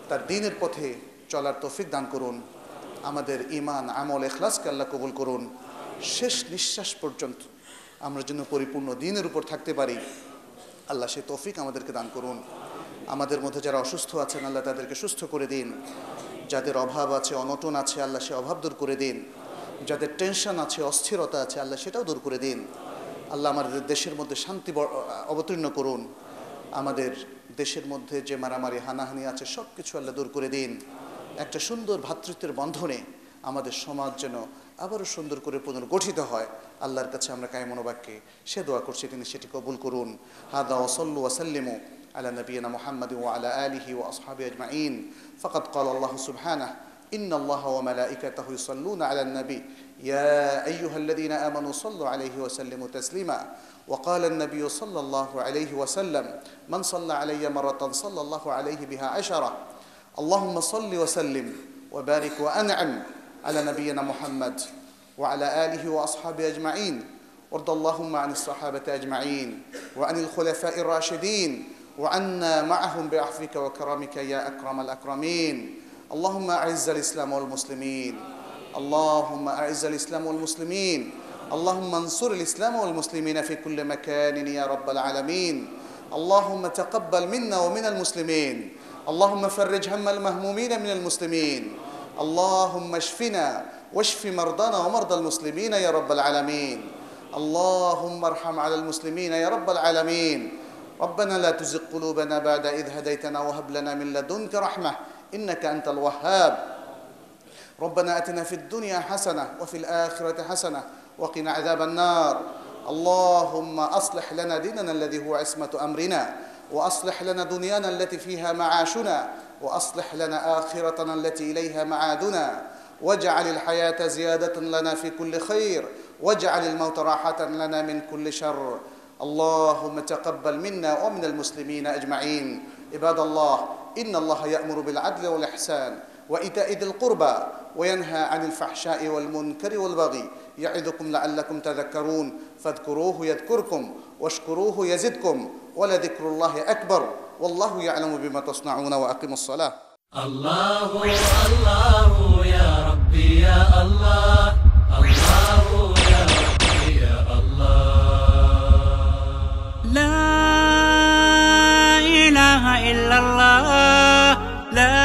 তার দ্বীনের পথে চলার তৌফিক দান করুন, আমাদের ঈমান আমল ইখলাসকে আল্লাহ কবুল করুন, শেষ নিঃশ্বাস পর্যন্ত আমরা যেন পরিপূর্ণ দ্বীনের উপর থাকতে পারি, আল্লাহ সেই তৌফিক আমাদেরকে দান করুন। আমাদের মধ্যে যারা অসুস্থ আছেন আল্লাহ তাদেরকে সুস্থ করে দিন, যাদের অভাব আছে, অনটন আছে, আল্লাহ সে অভাব দূর করে দিন, যাদের টেনশন আছে, অস্থিরতা আছে, আল্লাহ সেটাও দূর করে দিন। আল্লাহ আমাদের দেশের মধ্যে শান্তি অবতীর্ণ করুন, আমাদের দেশের মধ্যে যে মারামারি হানাহানি আছে সব কিছু আল্লাহ দূর করে দিন। একটা সুন্দর ভ্রাতৃত্বের বন্ধনে আমাদের সমাজ যেন আবারও সুন্দর করে পুনর্গঠিত হয়, আল্লাহর কাছে আমরা কায়ে মনোবাক্যে সে দোয়া করছি, তিনি সেটি কবুল করুন। হাদা ওয়াসাল্লু ওয়াসাল্লিমু আলা নবিয়িনা মুহাম্মাদিন ওয়া আলা আলিহি ওয়া আসহাবিহি আজমাইন। ফাকাদ ক্বালা আল্লাহু সুবহানাহু ইন্না আল্লাহা ওয়া মালাইকাতাহু ইউসাল্লুনা আলান নবী ইয়া আইয়ুহাল্লাযীনা আমানু সাল্লু আলাইহি ওয়া সাল্লিমু তাসলিমা। وقال النبي صلى الله عليه وسلم من صلى علي مرة صلى الله عليه بها 10. اللهم صل وسلم وبارك وأنعم على نبينا محمد وعلى آله وأصحابه أجمعين. وارض اللهم عن الصحابة أجمعين وعن الخلفاء الراشدين وعنا معهم بعفوك وكرمك يا أكرم الأكرمين. اللهم أعز الإسلام والمسلمين، اللهم أعز الإسلام والمسلمين، اللهم انصر الإسلام والمسلمين في كل مكان يا رب العالمين. اللهم تقبل منا ومن المسلمين، اللهم فرج هم المهمومين من المسلمين، اللهم اشفنا واشف مرضانا ومرضى المسلمين يا رب العالمين. اللهم ارحم على المسلمين يا رب العالمين. ربنا لا تزغ قلوبنا بعد إذ هديتنا وهب لنا من لدنك رحمة إنك أنت الوهاب. ربنا آتنا في الدنيا حسنة وفي الآخرة حسنة وقنا عذاب النار. اللهم أصلح لنا ديننا الذي هو عصمة أمرنا، وأصلح لنا دنيانا التي فيها معاشنا، وأصلح لنا آخرتنا التي إليها معادنا، واجعل الحياة زيادة لنا في كل خير، واجعل الموت راحة لنا من كل شر. اللهم تقبل منا ومن المسلمين أجمعين. عباد الله، إن الله يأمر بالعدل والإحسان وإيتاء ذي القربى وينهى عن الفحشاء والمنكر والبغي يعظكم لعلكم تذكرون. فاذكروه يذكركم واشكروه يزدكم ولذكر الله أكبر والله يعلم بما تصنعون. وأقيموا الصلاة. الله الله يا ربي يا الله، الله يا ربي يا الله. لا إله إلا الله، لا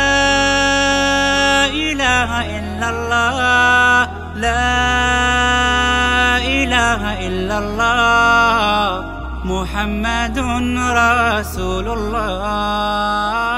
إله إلا الله، لا إله إلا الله، محمد رسول الله.